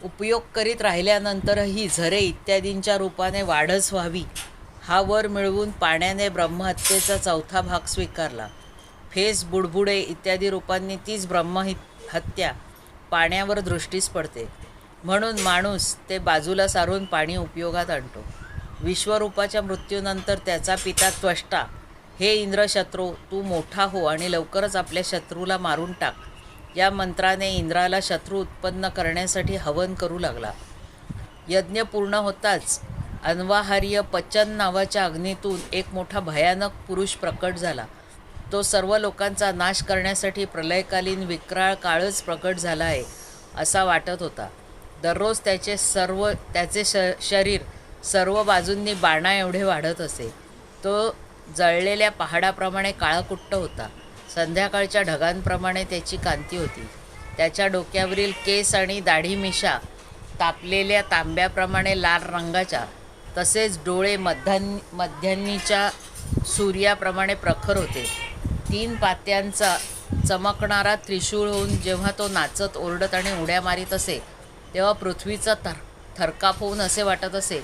उपयोग करीत राहिल्यानंतरही झरे इत्यादींच्या रूपाने वाढच व्हावी हा वर मिळवून पाण्याने ब्रह्महत्येचा 4था भाग स्वीकारला. फेस, बुडबुडे इत्यादी रूपांनी तीच ब्रह्महत्या पाण्यावर दृष्टीस पडते. म्हणून माणूस ते बाजूला सारून पाणी उपयोगात आणतो. विश्वरूपाच्या मृत्यूनंतर त्याचा पिता त्वष्टा, हे इंद्रशत्रू, तू मोठा हो आणि लवकरच आपल्या शत्रूला मारून टाक, या मंत्राने इंद्राला शत्रू उत्पन्न करण्यासाठी हवन करू लागला. यज्ञ पूर्ण होताच अन्वाहार्य पचन नावाच्या अग्नीतून एक मोठा भयानक पुरुष प्रकट झाला. तो सर्व लोकांचा नाश करण्यासाठी प्रलयकालीन विक्राळ काळच प्रकट झाला आहे असा वाटत होता. दररोज त्याचे शरीर सर्व बाजूंनी बाणा एवढे वाढत असे. तो जळलेल्या पहाडाप्रमाणे काळाकुट्ट होता. संध्याकाळच्या ढगांप्रमाणे त्याची कांती होती. त्याच्या डोक्यावरील केस आणि दाढी मिशा तापलेल्या तांब्याप्रमाणे लाल रंगाच्या, तसेच डोळे मध्यान्नीच्या सूर्याप्रमाणे प्रखर होते. 3 पात्यांचा चमकणारा त्रिशूळ होऊन जेव्हा तो नाचत, ओरडत आणि उड्या मारीत असे, तेव्हा पृथ्वीचा थरकाप होऊन असे वाटत असे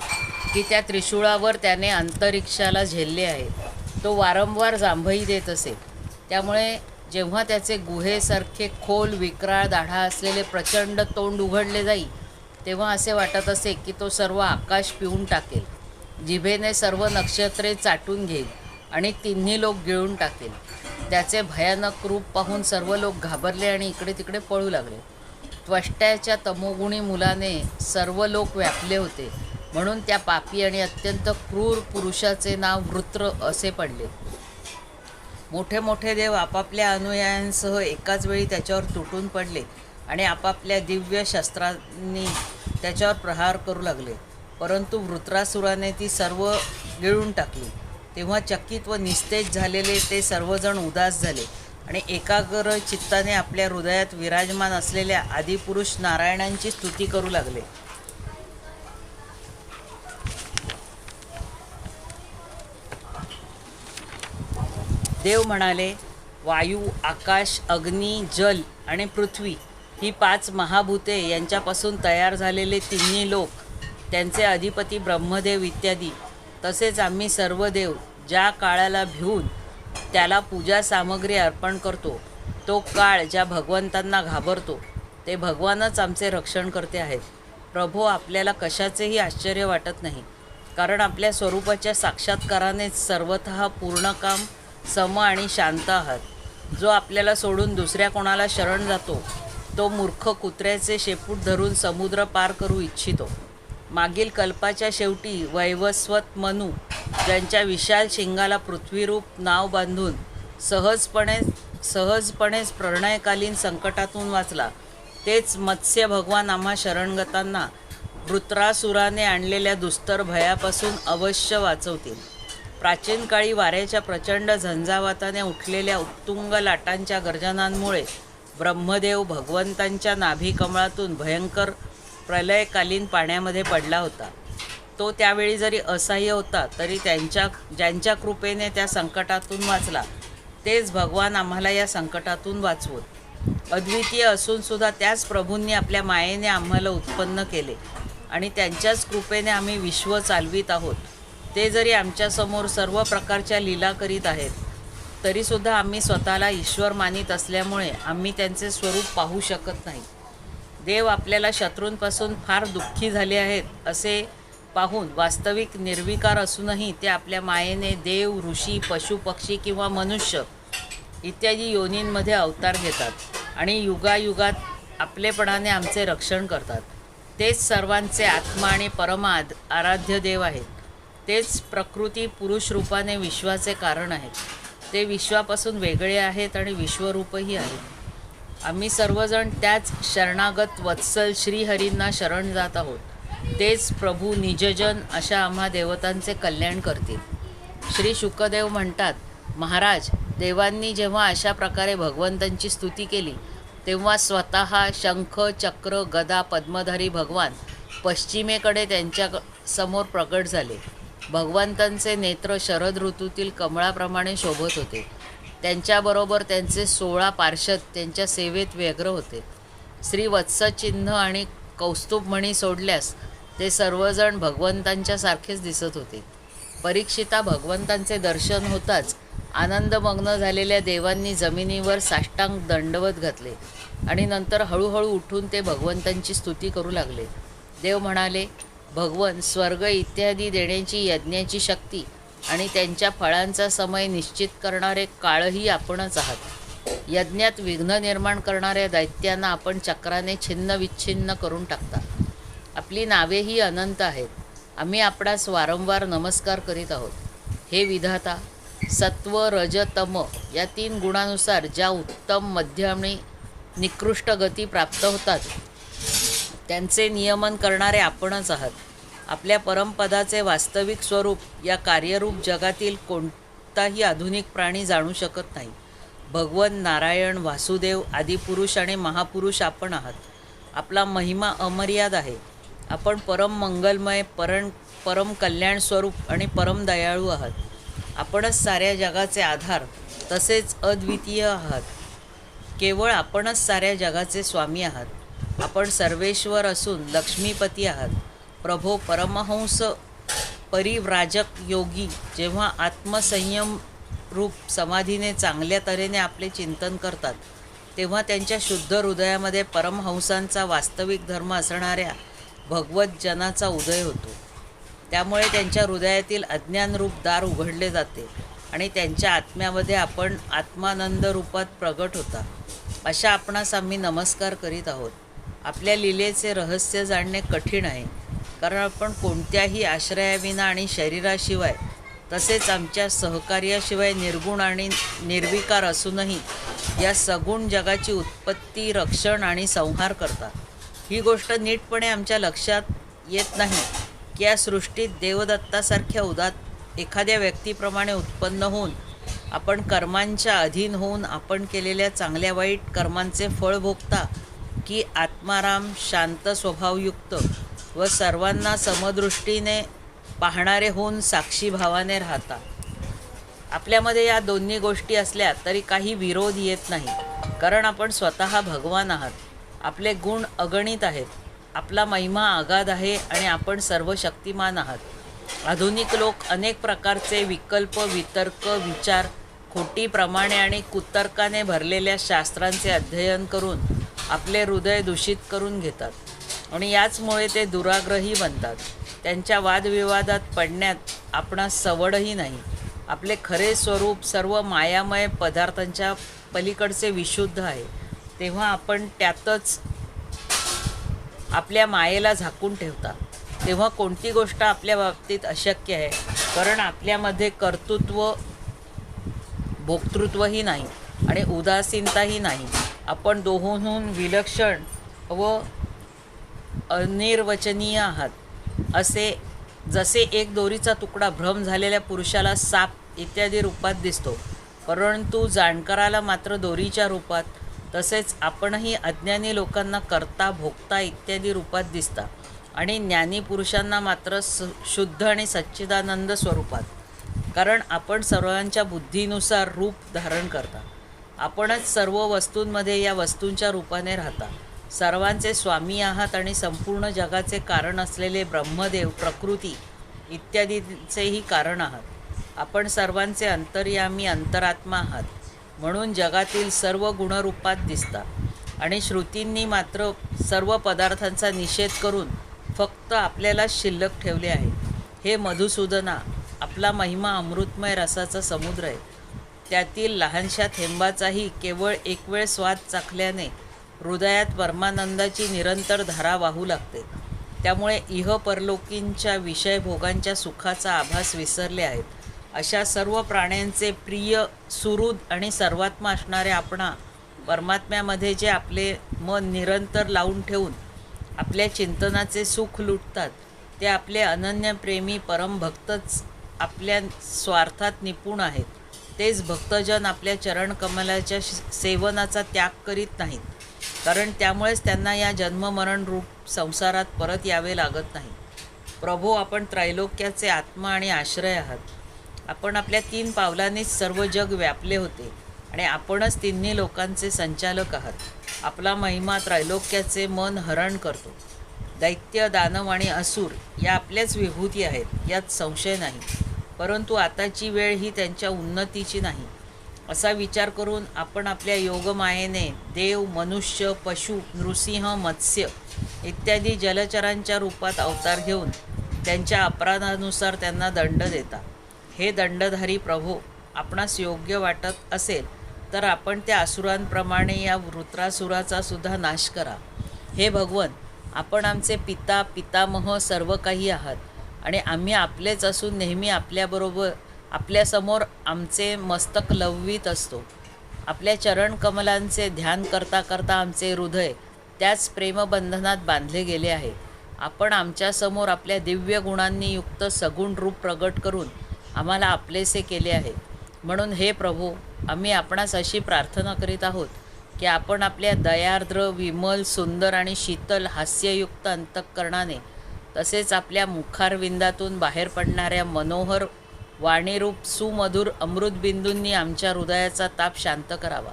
की त्या त्रिशूळावर त्याने अंतरिक्षाला झेलले आहे. तो वारंवार जांभई देत असे. त्यामुळे जेव्हा त्याचे गुहेसारखे खोल विक्राळ दाढा असलेले प्रचंड तोंड उघडले जाई, तेव्हा असे वाटत असे की तो सर्व आकाश पिऊन टाकेल. जिभेने सर्व नक्षत्रे चाटून घेईल आणि 3 लोक गिळून टाकेल. त्याचे भयानक रूप पाहून सर्व लोक घाबरले आणि इकडे तिकडे पळू लागले. त्वष्ट्याच्या तमोगुणी मुलाने सर्व लोक व्यापले होते, म्हणून त्या पापी आणि अत्यंत क्रूर पुरुषाचे नाव वृत्र असे पडले. मोठे मोठे देव आपापल्या अनुयायांसह एकाच वेळी त्याच्यावर तुटून पडले आणि आपापल्या दिव्य शस्त्रांनी त्याच्यावर प्रहार करू लागले. परंतु वृत्रासुराने ती सर्व गिळून टाकली. तेव्हा चकित व निस्तेज झालेले ते सर्वजण उदास झाले आणि एकाग्र चित्ताने आपल्या हृदयात विराजमान असलेल्या आदिपुरुष नारायणांची स्तुती करू लागले. देव म्हणाले, वायू, आकाश, अग्नी, जल आणि पृथ्वी ही 5 महाभूते यांच्यापासून तयार झालेले 3 लोक, त्यांचे अधिपती ब्रह्मदेव इत्यादी, तसेच आम्ही सर्व देव ज्या काळाला भिवून त्याला पूजा सामग्री अर्पण करतो, तो काळ ज्या भगवंतांना घाबरतो, ते भगवानच आमचे रक्षण करते आहेत. प्रभो, आपल्याला कशाचेही आश्चर्य वाटत नाही, कारण आपल्या स्वरूपाच्या साक्षात्कारानेच सर्वतः पूर्णकाम, सम आणि शांत आहात. जो आपल्याला सोडून दुसऱ्या कोणाला शरण जातो तो मूर्ख कुत्र्याचे शेपूट धरून समुद्र पार करू इच्छितो. मागील कल्पाच्या शेवटी वैवस्वत मनू ज्यांच्या विशाल शिंगाला पृथ्वीरूप नाव बांधून सहजपणेच प्रणयकालीन संकटातून वाचला, तेच मत्स्य भगवान आम्हा शरणगतांना वृत्रासुराने आणलेल्या दुस्तर भयापासून अवश्य वाचवतील. प्राचीन काळी वाऱ्याच्या प्रचंड झंझावाताने उठलेल्या उत्तुंग लाटांच्या गर्जनांमुळे ब्रह्मदेव भगवंतांच्या नाभिकमळातून भयंकर प्रलयकालीन पाण्यामध्ये पडला होता. तो त्यावेळी जरी असह्य होता तरी ज्यांच्या कृपेने त्या संकटातून वाचला तेच भगवान आम्हाला या संकटातून वाचवत. अद्वितीय असूनसुद्धा त्याच प्रभूंनी आपल्या मायेने आम्हाला उत्पन्न केले आणि त्यांच्याच कृपेने आम्ही विश्व चालवित आहोत. ते जरी आमच्यासमोर सर्व प्रकारच्या लीला करीत आहेत तरीसुद्धा आम्ही स्वतःला ईश्वर मानित असल्यामुळे आम्ही त्यांचे स्वरूप पाहू शकत नाही. देव आपल्याला शत्रूंपासून फार दुःखी झाले आहेत असे पाहून वास्तविक निर्विकार असूनही ते आपल्या मायेने देव, ऋषी, पशुपक्षी किंवा मनुष्य इत्यादी योनींमध्ये अवतार घेतात आणि युगायुगात आपलेपणाने आमचे रक्षण करतात. तेच सर्वांचे आत्मा आणि आराध्य देव आहेत. तेच प्रकृती पुरुष रूपाने विश्वाचे कारण आहेत. ते विश्वापासून वेगळे आहेत आणि विश्वरूपही आहेत. आम्ही सर्वजण त्याच शरणागत वत्सल श्रीहरींना शरण जात आहोत. तेच प्रभू निजजन अशा आम्हा देवतांचे कल्याण करतील. श्री शुकदेव म्हणतात, महाराज, देवांनी जेव्हा अशा प्रकारे भगवंतांची स्तुती केली तेव्हा स्वतः शंख, चक्र, गदा, पद्मधारी भगवान पश्चिमेकडे त्यांच्या समोर प्रकट झाले. भगवंतांचे नेत्र शरद ऋतूतील कमळाप्रमाणे शोभत होते. त्यांच्याबरोबर त्यांचे 16 पार्षद त्यांच्या सेवेत व्यग्र होते. श्री वत्सचिन्ह आणि कौस्तुभमणी सोडल्यास ते सर्वजण भगवंतांच्या सारखेच दिसत होते. परीक्षिता, भगवंतांचे दर्शन होताच आनंदमग्न झालेल्या देवांनी जमिनीवर साष्टांग दंडवत घातले आणि नंतर हळूहळू उठून ते भगवंतांची स्तुती करू लागले. देव म्हणाले, भगवन, स्वर्ग इत्यादी देण्याची यज्ञाची शक्ती आणि त्यांच्या फळांचा समय निश्चित करणारे काळही आपणच आहात. यज्ञात विघ्न निर्माण करणाऱ्या दैत्यांना आपण चक्राने छिन्नविच्छिन्न करून टाकता. आपली नावेही अनंत आहेत. आम्ही आपणास वारंवार नमस्कार करीत आहोत. हे विधाता, सत्व, रज, तम या 3 गुणानुसार ज्या उत्तम, मध्य आणि निकृष्ट गती प्राप्त होतात त्यांचे नियमन करणारे आपणच आहात. आपल्या परमपदाचे वास्तविक स्वरूप या कार्यरूप जगातील कोणताही आधुनिक प्राणी जाणू शकत नाही. भगवन, नारायण, वासुदेव, आदिपुरुष आणि महापुरुष आपण आहात. आपला महिमा अमर्याद आहे. आपण परम मंगलमय, परम कल्याण स्वरूप आणि परम दयाळू आहात. आपणच साऱ्या जगाचे आधार तसेच अद्वितीय आहात. केवळ आपणच साऱ्या जगाचे स्वामी आहात. आपण सर्वेश्वर असून लक्ष्मीपती आहात. प्रभो, परमहंस परिव्राजक योगी जेव्हा आत्मसंयम रूप समाधीने चांगल्या तऱ्हेने आपले चिंतन करतात तेव्हा त्यांच्या शुद्ध हृदयामध्ये परमहंसांचा वास्तविक धर्म असणाऱ्या भगवत जनाचा उदय होतो. त्यामुळे त्यांच्या हृदयातील अज्ञानरूप दार उघडले जाते आणि त्यांच्या आत्म्यामध्ये आपण आत्मानंद रूपात प्रगट होता. अशा आपणास आम्ही नमस्कार करीत आहोत. आपल्या लीलेचे रहस्य जाणणे कठीण आहे, कारण आपण कोणत्याही आश्रयाविना आणि शरीराशिवाय तसेच आमच्या सहकार्याशिवाय निर्गुण आणि निर्विकार असूनही या सगुण जगाची उत्पत्ती, रक्षण आणि संहार करता. ही गोष्ट नीटपणे आमच्या लक्षात येत नाही की या सृष्टीत देवदत्तासारख्या उदात्त एखाद्या व्यक्तीप्रमाणे उत्पन्न होऊन आपण कर्मांच्या अधीन होऊन आपण केलेल्या चांगल्या वाईट कर्मांचे फळ भोगता, की आत्माराम, शांत स्वभावयुक्त व सर्वांना समदृष्टीने पाहणारे होऊन साक्षी भावाने राहता. आपल्यामध्ये या दोन्ही गोष्टी असल्या तरी काही विरोध येत नाही, कारण आपण स्वतः भगवान आहात. आपले गुण अगणित आहेत. आपला महिमा अगाध आहे आणि आपण सर्व शक्तिमान आहात. आधुनिक लोक अनेक प्रकारचे विकल्प, वितर्क, विचार, खोटी प्रमाणे आणि कुतर्काने भरलेल्या शास्त्रांचे अध्ययन करून आपले हृदय दूषित करून घेतात आणि याचमुळे ते दुराग्रही बनतात. त्यांच्या वादविवादात पडण्यात आपणास सवडही नाही. आपले खरे स्वरूप सर्व मायामय पदार्थांच्या पलीकडचे विशुद्ध आहे, तेव्हा आपण त्यातच आपल्या मायेला झाकून ठेवता, तेव्हा कोणती गोष्ट आपल्या बाबतीत अशक्य आहे. कारण आपल्यामध्ये कर्तृत्व भोक्तृत्वही नाही आणि उदासीनताही नाही. आपण दोहोंहून विलक्षण व अनिर्वचनीय आहात. असे जसे एक दोरीचा तुकडा भ्रम झालेल्या पुरुषाला साप इत्यादी रूपात दिसतो, परंतु जाणकाराला मात्र दोरीच्या रूपात, तसेच आपणही अज्ञानी लोकांना कर्ता भोक्ता इत्यादी रूपात दिसता आणि ज्ञानी पुरुषांना मात्र शुद्ध आणि सच्चिदानंद स्वरूपात. कारण आपण सर्वांच्या बुद्धीनुसार रूप धारण करता. आपणच सर्व वस्तूंमध्ये या वस्तूंच्या रूपाने राहता. सर्वांचे स्वामी आहात आणि संपूर्ण जगाचे कारण असलेले ब्रह्मदेव, प्रकृती इत्यादींचेही कारण आहात. आपण सर्वांचे अंतर्यामी अंतरात्मा आहात, म्हणून जगातील सर्व गुणरूपात दिसता. आणि श्रुतींनी मात्र सर्व पदार्थांचा निषेध करून फक्त आपल्याला शिल्लक ठेवले आहे. हे मधुसूदना, आपला महिमा अमृतमय रसाचा समुद्र आहे. त्यातील लहानशा थेंबाचाही केवळ एक वेळ स्वाद चाखल्याने हृदयात परमानंदाची निरंतर धारा वाहू लागते. त्यामुळे इह परलोकींच्या विषयभोगांच्या सुखाचा आभास विसरले आहेत. अशा सर्व प्राण्यांचे प्रिय, सुहृद आणि सर्वात्मा असणारे आपणा परमात्म्यामध्ये जे आपले मन निरंतर लावून ठेवून आपल्या चिंतनाचे सुख लुटतात, ते आपले अनन्यप्रेमी परमभक्तच आपल्या स्वार्थात निपुण आहेत. तेच भक्तजन आपल्या चरणकमलाच्या सेवनाचा त्याग करीत नाहीत, कारण त्यामुळेच त्यांना या जन्ममरण रूप संसारात परत यावे लागत नाही. प्रभो, आपण त्रैलोक्याचे आत्मा आणि आश्रय आहात. आपण आपल्या 3 पावलांनीच सर्व जग व्यापले होते आणि आपणच तिन्ही लोकांचे संचालक आहात. आपला महिमा त्रैलोक्याचे मन हरण करतो. दैत्य, दानव आणि असुर या आपल्याच विभूती आहेत, यात संशय नाही. परंतु आताची वेळ ही त्यांच्या उन्नतीची नाही, असा विचार करून आपण आपल्या योगमायेने देव, मनुष्य, पशु, नृसिंह, मत्स्य इत्यादी जलचरांच्या रूपात अवतार घेऊन त्यांच्या अपराधानुसार त्यांना दंड देता. हे दंडधारी प्रभो, आपणास योग्य वाटत असेल तर आपण त्या असुरांप्रमाणे या वृत्रासुराचा सुद्धा नाश करा. हे भगवन, आपण आमचे पिता, पितामह सर्व काही आहात आणि आम्ही आपलेच असून नेहमी आपल्यासमोर आमचे मस्तक लववीत असतो. आपल्या चरणकमलांचे ध्यान करता करता आमचे हृदय त्याच प्रेमबंधनात बांधले गेले आहे. आपण आमच्यासमोर आपल्या दिव्य गुणांनी युक्त सगुण रूप प्रगट करून आम्हाला आपलेसे केले आहे. म्हणून हे प्रभो, आम्ही आपणास अशी प्रार्थना करीत आहोत की आपण आपल्या दयार्द्र, विमल, सुंदर आणि शीतल हास्ययुक्त अंतःकरणाने, तसेच आपल्या मुखारविंदातून बाहेर पडणाऱ्या मनोहर वाणीरूप सुमधुर अमृतबिंदूंनी आमच्या हृदयाचा ताप शांत करावा,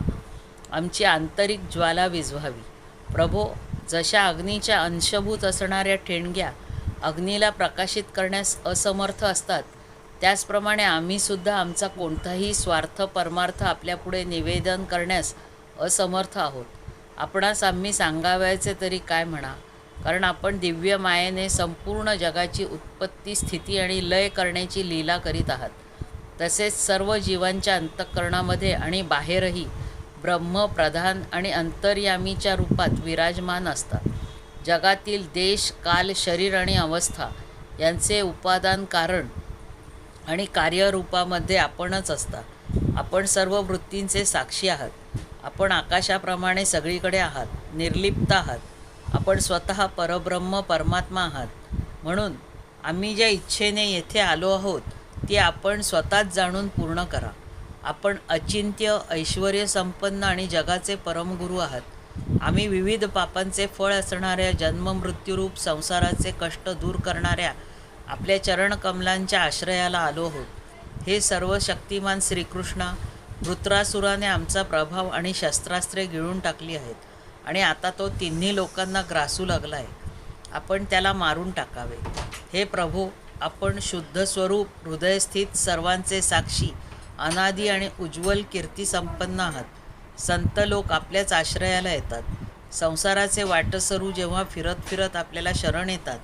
आमची आंतरिक ज्वाला विझवावी. प्रभो, जशा अग्नीच्या अंशभूत असणाऱ्या ठेणग्या अग्नीला प्रकाशित करण्यास असमर्थ असतात, त्याचप्रमाणे आम्हीसुद्धा आमचा कोणताही स्वार्थ परमार्थ आपल्यापुढे निवेदन करण्यास असमर्थ आहोत. आपणास आम्ही सांगावयाचे तरी काय म्हणा, कारण आपण दिव्य मायेने संपूर्ण जगाची उत्पत्ती, स्थिती आणि लय करण्याची लीला करीत आहात. तसेच सर्व जीवांच्या अंतःकरणामध्ये आणि बाहेरही ब्रह्म प्रधान आणि अंतर्यामीच्या रूपात विराजमान असतात. जगातील देश, काल, शरीर आणि अवस्था यांचे उपादान कारण आणि कार्यरूपामध्ये आपणच असता. आपण सर्व वृत्तींचे साक्षी आहात. आपण आकाशाप्रमाणे सगळीकडे आहात, निर्लिप्त आहात. आपण स्वतः परब्रह्म परमात्मा आहात. म्हणून आम्ही ज्या इच्छेने येथे आलो आहोत ती आपण स्वतःच जाणून पूर्ण करा. आपण अचिंत्य, ऐश्वर्य संपन्न आणि जगाचे परमगुरू आहात. आम्ही विविध पापांचे फळ असणाऱ्या जन्ममृत्यूरूप संसाराचे कष्ट दूर करणाऱ्या आपल्या चरणकमलांच्या आश्रयाला आलो आहोत. हे सर्व शक्तिमान श्रीकृष्णा, वृत्रासुराने आमचा प्रभाव आणि शस्त्रास्त्रे गिळून टाकली आहेत आणि आता तो तिन्ही लोकांना ग्रासू लागला आहे. आपण त्याला मारून टाकावे. हे प्रभो, आपण शुद्ध स्वरूप, हृदयस्थित, सर्वांचे साक्षी, अनादी आणि उज्ज्वल कीर्ती संपन्न आहात. संत लोक आपल्याच आश्रयाला येतात. संसाराचे वाटसरू जेव्हा फिरत फिरत आपल्याला शरण येतात,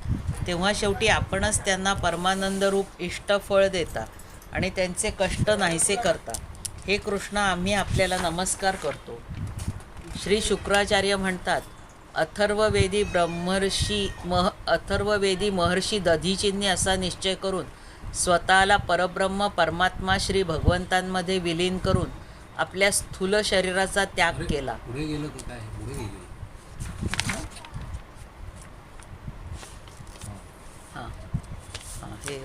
तेव्हा शेवटी आपणच त्यांना परमानंदरूप इष्टफळ देता आणि त्यांचे कष्ट नाहीसे करता. हे कृष्ण, आम्ही आपल्याला नमस्कार करतो. श्री शुक्राचार्य म्हणतात, अथर्ववेदी महर्षी दधीचींनी असा निश्चय करून स्वतःला परब्रह्म परमात्मा श्री भगवंतांमध्ये विलीन करून आपल्या स्थूल शरीराचा त्याग केला. पुढे गेलं की काय? पुढे गेले. हां हां हे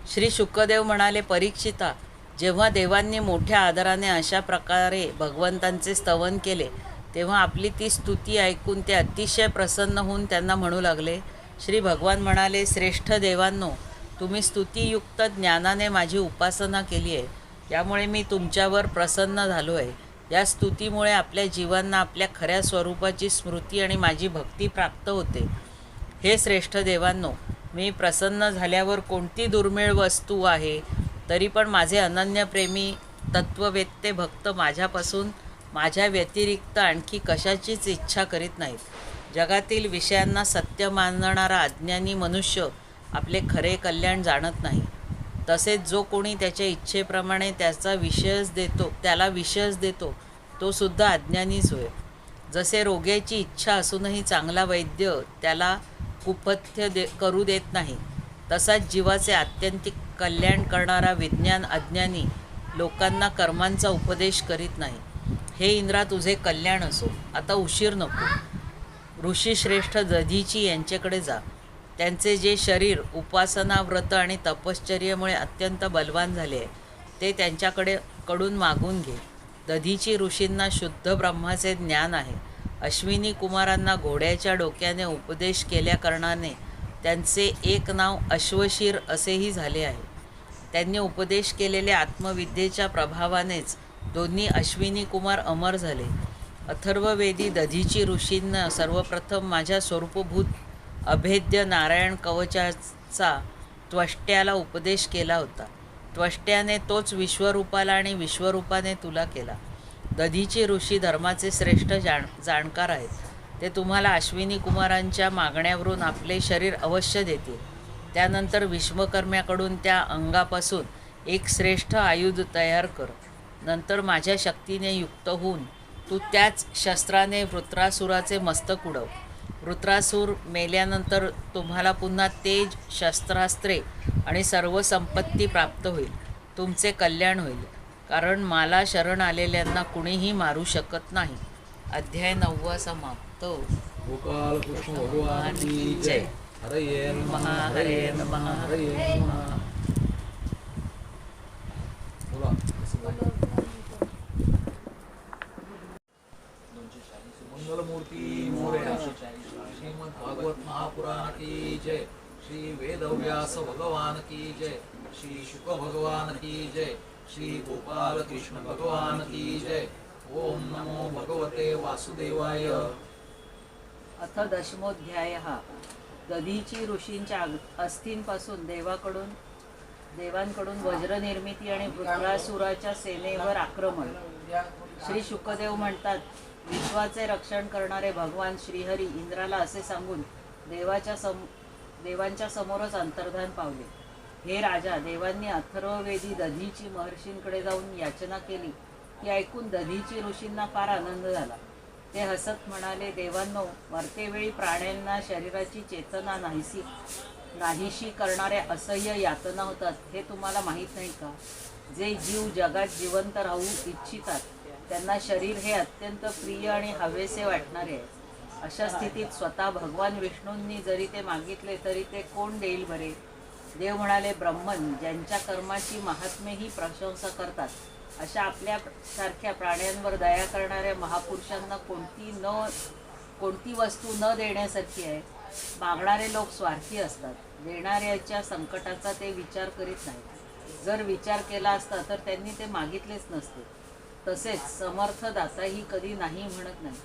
श्री शुकदेव म्हणाले, परीक्षिता, जेव्हा देवांनी मोठ्या आदराने अशा प्रकारे भगवंतांचे स्तवन केले तेव्हा आपली ती स्तुती ऐकून ते अतिशय प्रसन्न होऊन त्यांना म्हणू लागले. श्री भगवान म्हणाले, श्रेष्ठ देवांनो, तुम्ही स्तुतीयुक्त ज्ञानाने माझी उपासना केली आहे, त्यामुळे मी तुमच्यावर प्रसन्न झालो आहे. या स्तुतीमुळे आपल्या जीवांना आपल्या खऱ्या स्वरूपाची स्मृती आणि माझी भक्ती प्राप्त होते. हे श्रेष्ठ देवांनो, मी प्रसन्न झाल्यावर कोणती दुर्मिळ वस्तू आहे, तरी पण माझे अनन्यप्रेमी तत्ववेत्ते भक्त माझ्यापासून माझ्या व्यतिरिक्त आणखी कशाचीच इच्छा करीत नाहीत. जगातील विषयांना सत्य मानणारा अज्ञानी मनुष्य आपले खरे कल्याण जाणत नाही. तसेच जो कोणी त्याच्या इच्छेप्रमाणे त्याला विषयच देतो तो सुद्धा अज्ञानीच होय. जसे रोग्याची इच्छा असूनही चांगला वैद्य त्याला कुपथ्य करू देत नाही, तसाच जीवाचे आत्यंतिक कल्याण करणारा विज्ञान अज्ञानी लोकांना कर्मांचा उपदेश करीत नाही. हे इंद्रा, तुझे कल्याण असो. आता उशीर नको. ऋषीश्रेष्ठ दधीची यांच्याकडे जा. त्यांचे जे शरीर उपासना, व्रत आणि तपश्चर्येमुळे अत्यंत बलवान झाले आहे ते त्यांच्याकडून मागून घे. दधीची ऋषींना शुद्ध ब्रह्माचे ज्ञान आहे. अश्विनी कुमारांना घोड्याच्या डोक्याने उपदेश केल्याकारणाने त्यांचे एक नाव अश्वशीर असेही झाले आहे. त्यांनी उपदेश केलेल्या आत्मविद्येच्या प्रभावानेच दोन्ही अश्विनी कुमार अमर झाले. अथर्ववेदी दधीची ऋषींना सर्वप्रथम माझ्या स्वरूपभूत अभेद्य नारायण कवचाचा त्वष्ट्याला उपदेश केला होता. त्वष्ट्याने तोच विश्वरूपाला आणि विश्वरूपाने तुला केला. दधीची ऋषी धर्माचे श्रेष्ठ जाणकार आहेत. ते तुम्हाला अश्विनी कुमारांच्या मागण्यावरून आपले शरीर अवश्य देतील. त्यानंतर विश्वकर्म्याकडून त्या अंगापासून एक श्रेष्ठ आयुध तयार कर. नंतर माझ्या शक्तीने युक्त होऊन तू त्याच शस्त्राने वृत्रासुराचे मस्तक उडव. वृत्रासूर मेल्यानंतर तुम्हाला पुन्हा तेज, शस्त्रास्त्रे आणि सर्व संपत्ती प्राप्त होईल. तुमचे कल्याण होईल, कारण मला शरण आलेल्यांना कुणीही मारू शकत नाही. अध्याय 9 समाप्त. गोपाल कृष्ण भगवान की जय. हरये नमः, हरये नमः, हरये नमः. बोला. मंगलमूर्ती मोरया. श्रीमद भागवत महापुराण की जय. श्री वेदव्यास भगवान की जय. श्री शुक भगवान की जय. श्री गोपाल कृष्ण भगवान की जय. ओम नमो भगवते वासुदेवाय. अथ दशमोध्यायः. दधीची ऋषींच्या अस्थींपासून देवांकडून वज्रनिर्मिती आणि वृत्रासुराच्या सेनेवर आक्रमण. श्री शुकदेव म्हणतात, विश्वाचे रक्षण करणारे भगवान श्रीहरी इंद्राला असे सांगून देवांच्या समोरच अंतर्धान पावले. हे राजा, देवांनी अथर्ववेदी दधीची महर्षींकडे जाऊन याचना केली. ती ऐकून दधीची ऋषींना फार आनंद झाला. ते हसत म्हणाले, देवांनो, मरतेवेळी प्राण्यांना शरीराची चेतना नाहीशी करणाऱ्या असह्य यातना होतात, हे तुम्हाला माहीत नाही का? जे जीव जगात जिवंत राहू इच्छितात त्यांना शरीर हे अत्यंत प्रिय आणि हवेसे वाटणारे आहे. अशा स्थितीत स्वतः भगवान विष्णूंनी जरी ते मागितले तरी ते कोण देईल बरे? देव म्हणाले, ब्रह्मन, ज्यांच्या कर्माची महात्मेही प्रशंसा करतात, अशा आपल्यासारख्या प्राण्यांवर दया करणाऱ्या महापुरुषांना कोणती वस्तू न देण्यासारखी आहे? मागणारे लोक स्वार्थी असतात. देणाऱ्याच्या संकटाचा ते विचार करीत नाहीत. जर विचार केला असता तर त्यांनी ते मागितलेच नसते. तसेच समर्थ दाताही कधी नाही म्हणत नाही.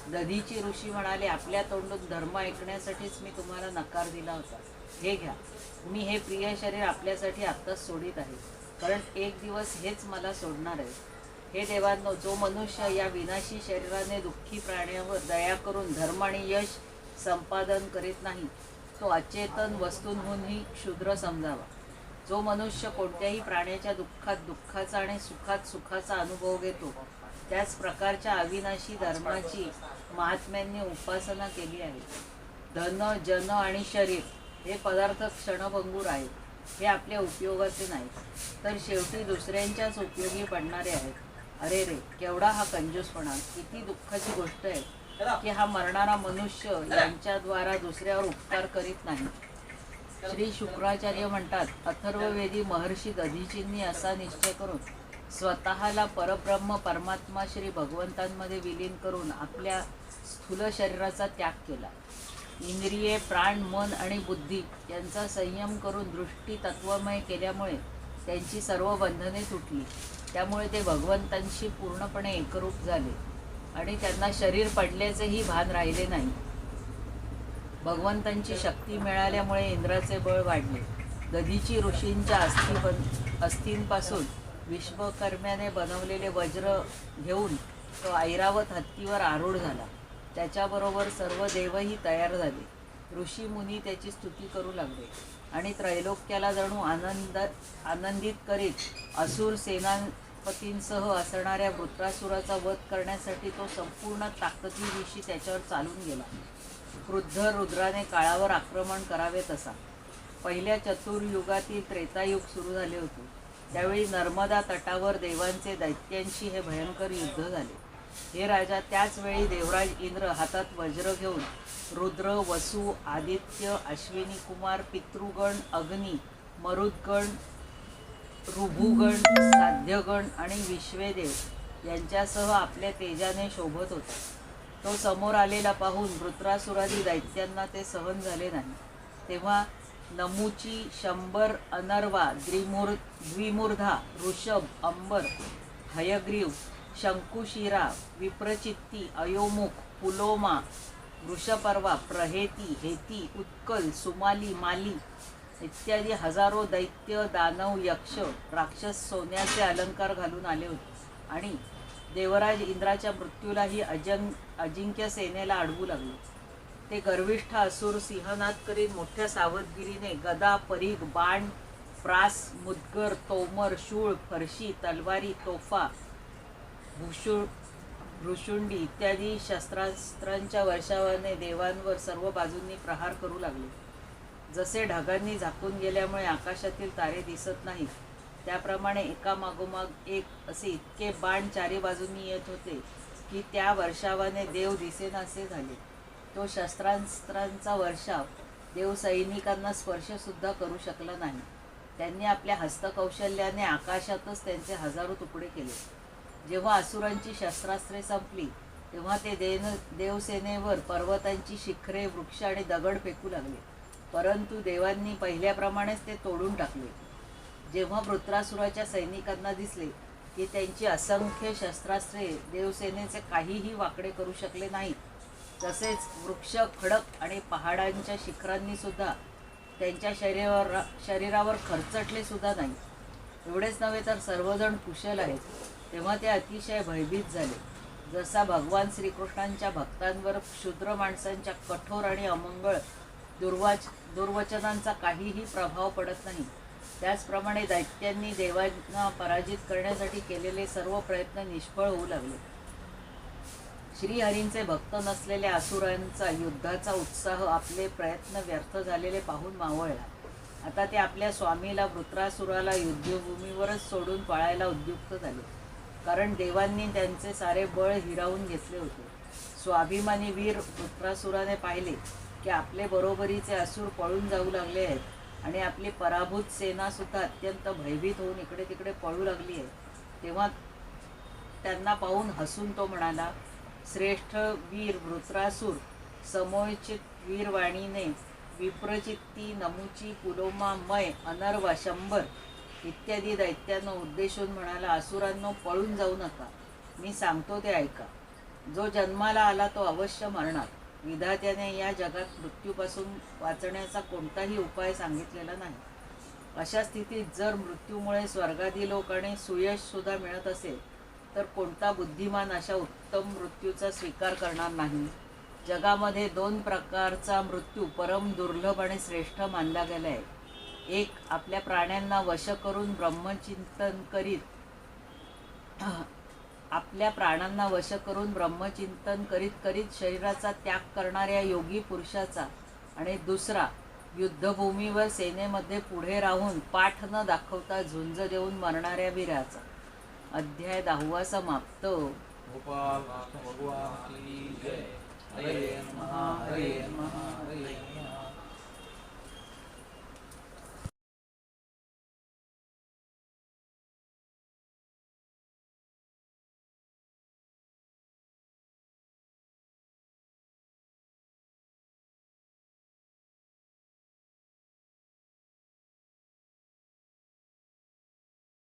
दधीची ऋषी म्हणाले, आपल्या तोंडून धर्म ऐकण्यासाठीच मी तुम्हाला नकार दिला होता. हे घ्या, मी हे प्रिय शरीर आपल्यासाठी आत्ताच सोडित आहे, कारण एक दिवस हेच मला सोडणार आहे. हे देवांनो, जो मनुष्य या विनाशी शरीराने दुःखी प्राण्यावर दया करून धर्म आणि यश संपादन करीत नाही, तो अचेतन वस्तूंहूनही क्षुद्र समजावा. जो मनुष्य कोणत्याही प्राण्याच्या दुःखात दुःखाचा आणि सुखात सुखाचा अनुभव घेतो, त्याच प्रकारच्या अविनाशी धर्माची महात्म्यांनी उपासना केली आहे. धन, जन आणि शरीर हे पदार्थ क्षणभंगूर आहेत. हे आपल्या उपयोगाचे नाहीत, तर शेवटी दुसऱ्यांच्याच उपयोगी पडणारे आहेत. अरे रे, केवढा हा कंजूसपणा! किती दुःखाची गोष्ट आहे की हा मरणारा मनुष्य यांच्याद्वारा दुसऱ्यावर उपकार करीत नाही. श्री शुक्राचार्य म्हणतात, अथर्ववेदी महर्षी दधीचींनी असा निश्चय करून स्वतःला परब्रह्म परमात्मा श्री भगवंतांमध्ये विलीन करून आपल्या स्थूल शरीराचा त्याग केला. इंद्रिये, प्राण, मन आणि बुद्धी यांचा संयम करून दृष्टी तत्वमय केल्यामुळे त्यांची सर्व बंधने तुटली. त्यामुळे ते भगवंतांशी पूर्णपणे एकरूप झाले आणि त्यांना शरीर पडल्याचेही भान राहिले नाही. भगवंतांची शक्ती मिळाल्यामुळे इंद्राचे बळ वाढले. दधीची ऋषींच्या अस्थींपासून विश्वकर्म्याने बनवलेले वज्र घेऊन तो ऐरावत हत्तीवर आरूढ झाला. त्याच्याबरोबर सर्व देवही तयार झाले. ऋषी मुनी त्याची स्तुती करू लागले आणि त्रैलोक्याला जणू आनंदित करीत असुर सेनापतींसह असणाऱ्या वृत्रासुराचा वध करण्यासाठी तो संपूर्ण ताकदीनिशी त्याच्यावर चालून गेला. क्रुद्ध रुद्राने काळावर आक्रमण करावे तसा. पहिल्या चतुर्युगातील त्रेतायुग सुरू झाले होते. त्यावेळी नर्मदा तटावर देवांचे दैत्यांशी हे भयंकर युद्ध झाले. हे राजा, त्याच वेळी देवराज इंद्र हातात वज्र घेऊन रुद्र, वसु, आदित्य, अश्विनी कुमार, पितृगण, अग्नी, मरुद्गण, ऋभुगण, साध्यगण आणि विश्वेदेव यांच्यासह आपल्या तेजाने शोभत होता. तो समोर आलेला पाहून वृत्रासुरादी दैत्यांना ते सहन झाले नाही. तेव्हा नमुची, शंभर, अनर्वा, द्विमूर्धा, ऋषभ, अंबर, हयग्रीव, शंकुशिरा, विप्रचित्ती, अयोमुख, पुलोमा, वृषपर्वा, प्रहेती, हेती, उत्कल, सुमाली, माली इत्यादी हजारो दैत्य, दानव, यक्ष, राक्षस सोन्याचे अलंकार घालून आले होते आणि देवराज इंद्राच्या मृत्यूलाही अजिंक्य सेनेला अडवू लागले. ते गर्विष्ठ असुर सिंहनाद करीत मोठ्या सावधगिरीने गदा, परीघ, बाण, प्रास, मुद्गर, तोमर, शूळ, फरशी, तलवारी, तोफा, भुशुंडी इत्यादी शस्त्रास्त्रांच्या वर्षावाने देवांवर सर्व बाजूंनी प्रहार करू लागले. जसे ढगांनी झाकून गेल्यामुळे आकाशातील तारे दिसत नाहीत, त्याप्रमाणे एकामागोमाग एक असे इतके बाण चारी बाजूंनी येत होते की त्या वर्षावाने देव दिसेनासे झाले. तो शस्त्रास्त्रांचा वर्षाव देव सैनिकांना स्पर्शसुद्धा करू शकला नाही. त्यांनी आपल्या हस्तकौशल्याने आकाशातच त्यांचे हजारो तुकडे केले. जेव्हा असुरांची शस्त्रास्त्रे संपली तेव्हा ते देवसेनेवर पर्वतांची शिखरे, वृक्ष आणि दगड फेकू लागले, परंतु देवांनी पहिल्याप्रमाणेच ते तोडून टाकले. जेव्हा वृत्रासुराच्या सैनिकांना दिसले की त्यांची असंख्य शस्त्रास्त्रे देवसेनेचे काहीही वाकडे करू शकले नाहीत, तसेच वृक्ष, खडक आणि पहाडांच्या शिखरांनी सुद्धा त्यांच्या शरीरावर खरचटले सुद्धा नाही. एवढेच नव्हे तर सर्वजण कुशल आहेत. तेव्हा ते अतिशय भयभीत झाले. जसा भगवान श्रीकृष्णांच्या भक्तांवर क्षुद्र माणसांच्या कठोर आणि अमंगळ दुर्वचनांचा काहीही प्रभाव पडत नाही, त्याचप्रमाणे दैत्यांनी देवांना पराजित करण्यासाठी केलेले सर्व प्रयत्न निष्फळ होऊ लागले. श्रीहरींचे भक्त नसलेल्या असुरांचा युद्धाचा उत्साह आपले प्रयत्न व्यर्थ झालेले पाहून मावळला. आता ते आपल्या स्वामीला वृत्रासुराला युद्धभूमीवरच सोडून पळायला उद्युक्त झाले, कारण देवांनी त्यांचे सारे बळ हिरावून घेतले होते. स्वाभिमानी वीर वृत्रासुराने पाहिले की आपले बरोबरीचे असुर पळून जाऊ लागले आहेत आणि आपली पराभूत सेना सुद्धा अत्यंत भयभीत होऊन इकडे तिकडे पळू लागली आहे. तेव्हा त्यांना पाहून हसून तो म्हणाला, श्रेष्ठ वीर वृत्रासुर, समोचित वीरवाणीने विप्रचित्ती, नमुची, पुलोमा, मय, अनर्वा, शंभर इत्यादी दैत्यांना उद्देशून म्हणाला, असुरांनो, पळून जाऊ नका. मी सांगतो ते ऐका. जो जन्माला आला तो अवश्य मरणार. विधात्याने या जगात मृत्यूपासून वाचण्याचा कोणताही उपाय सांगितलेला नाही. अशा स्थितीत जर मृत्यूमुळे स्वर्गादी लोक आणि सुयश सुद्धा मिळत असेल तर कोणता बुद्धिमान अशा उत्तम मृत्यूचा स्वीकार करणार नाही. जगामध्ये 2 प्रकारचा मृत्यू परम दुर्लभ आणि श्रेष्ठ मानला गेला आहे. एक आपल्या प्राण्यांना वश करून ब्रह्मचिंतन करीत करीत शरीराचा त्याग करणाऱ्या योगी पुरुषाचा आणि दुसरा युद्धभूमीवर सेनेमध्ये पुढे राहून पाठ न दाखवता झुंज देऊन मरणाऱ्या वीराचा. अध्याय 10 समाप्त. गोपाल कृष्ण भगवान की जय. हरे नमः हरे नमः हरे नमः.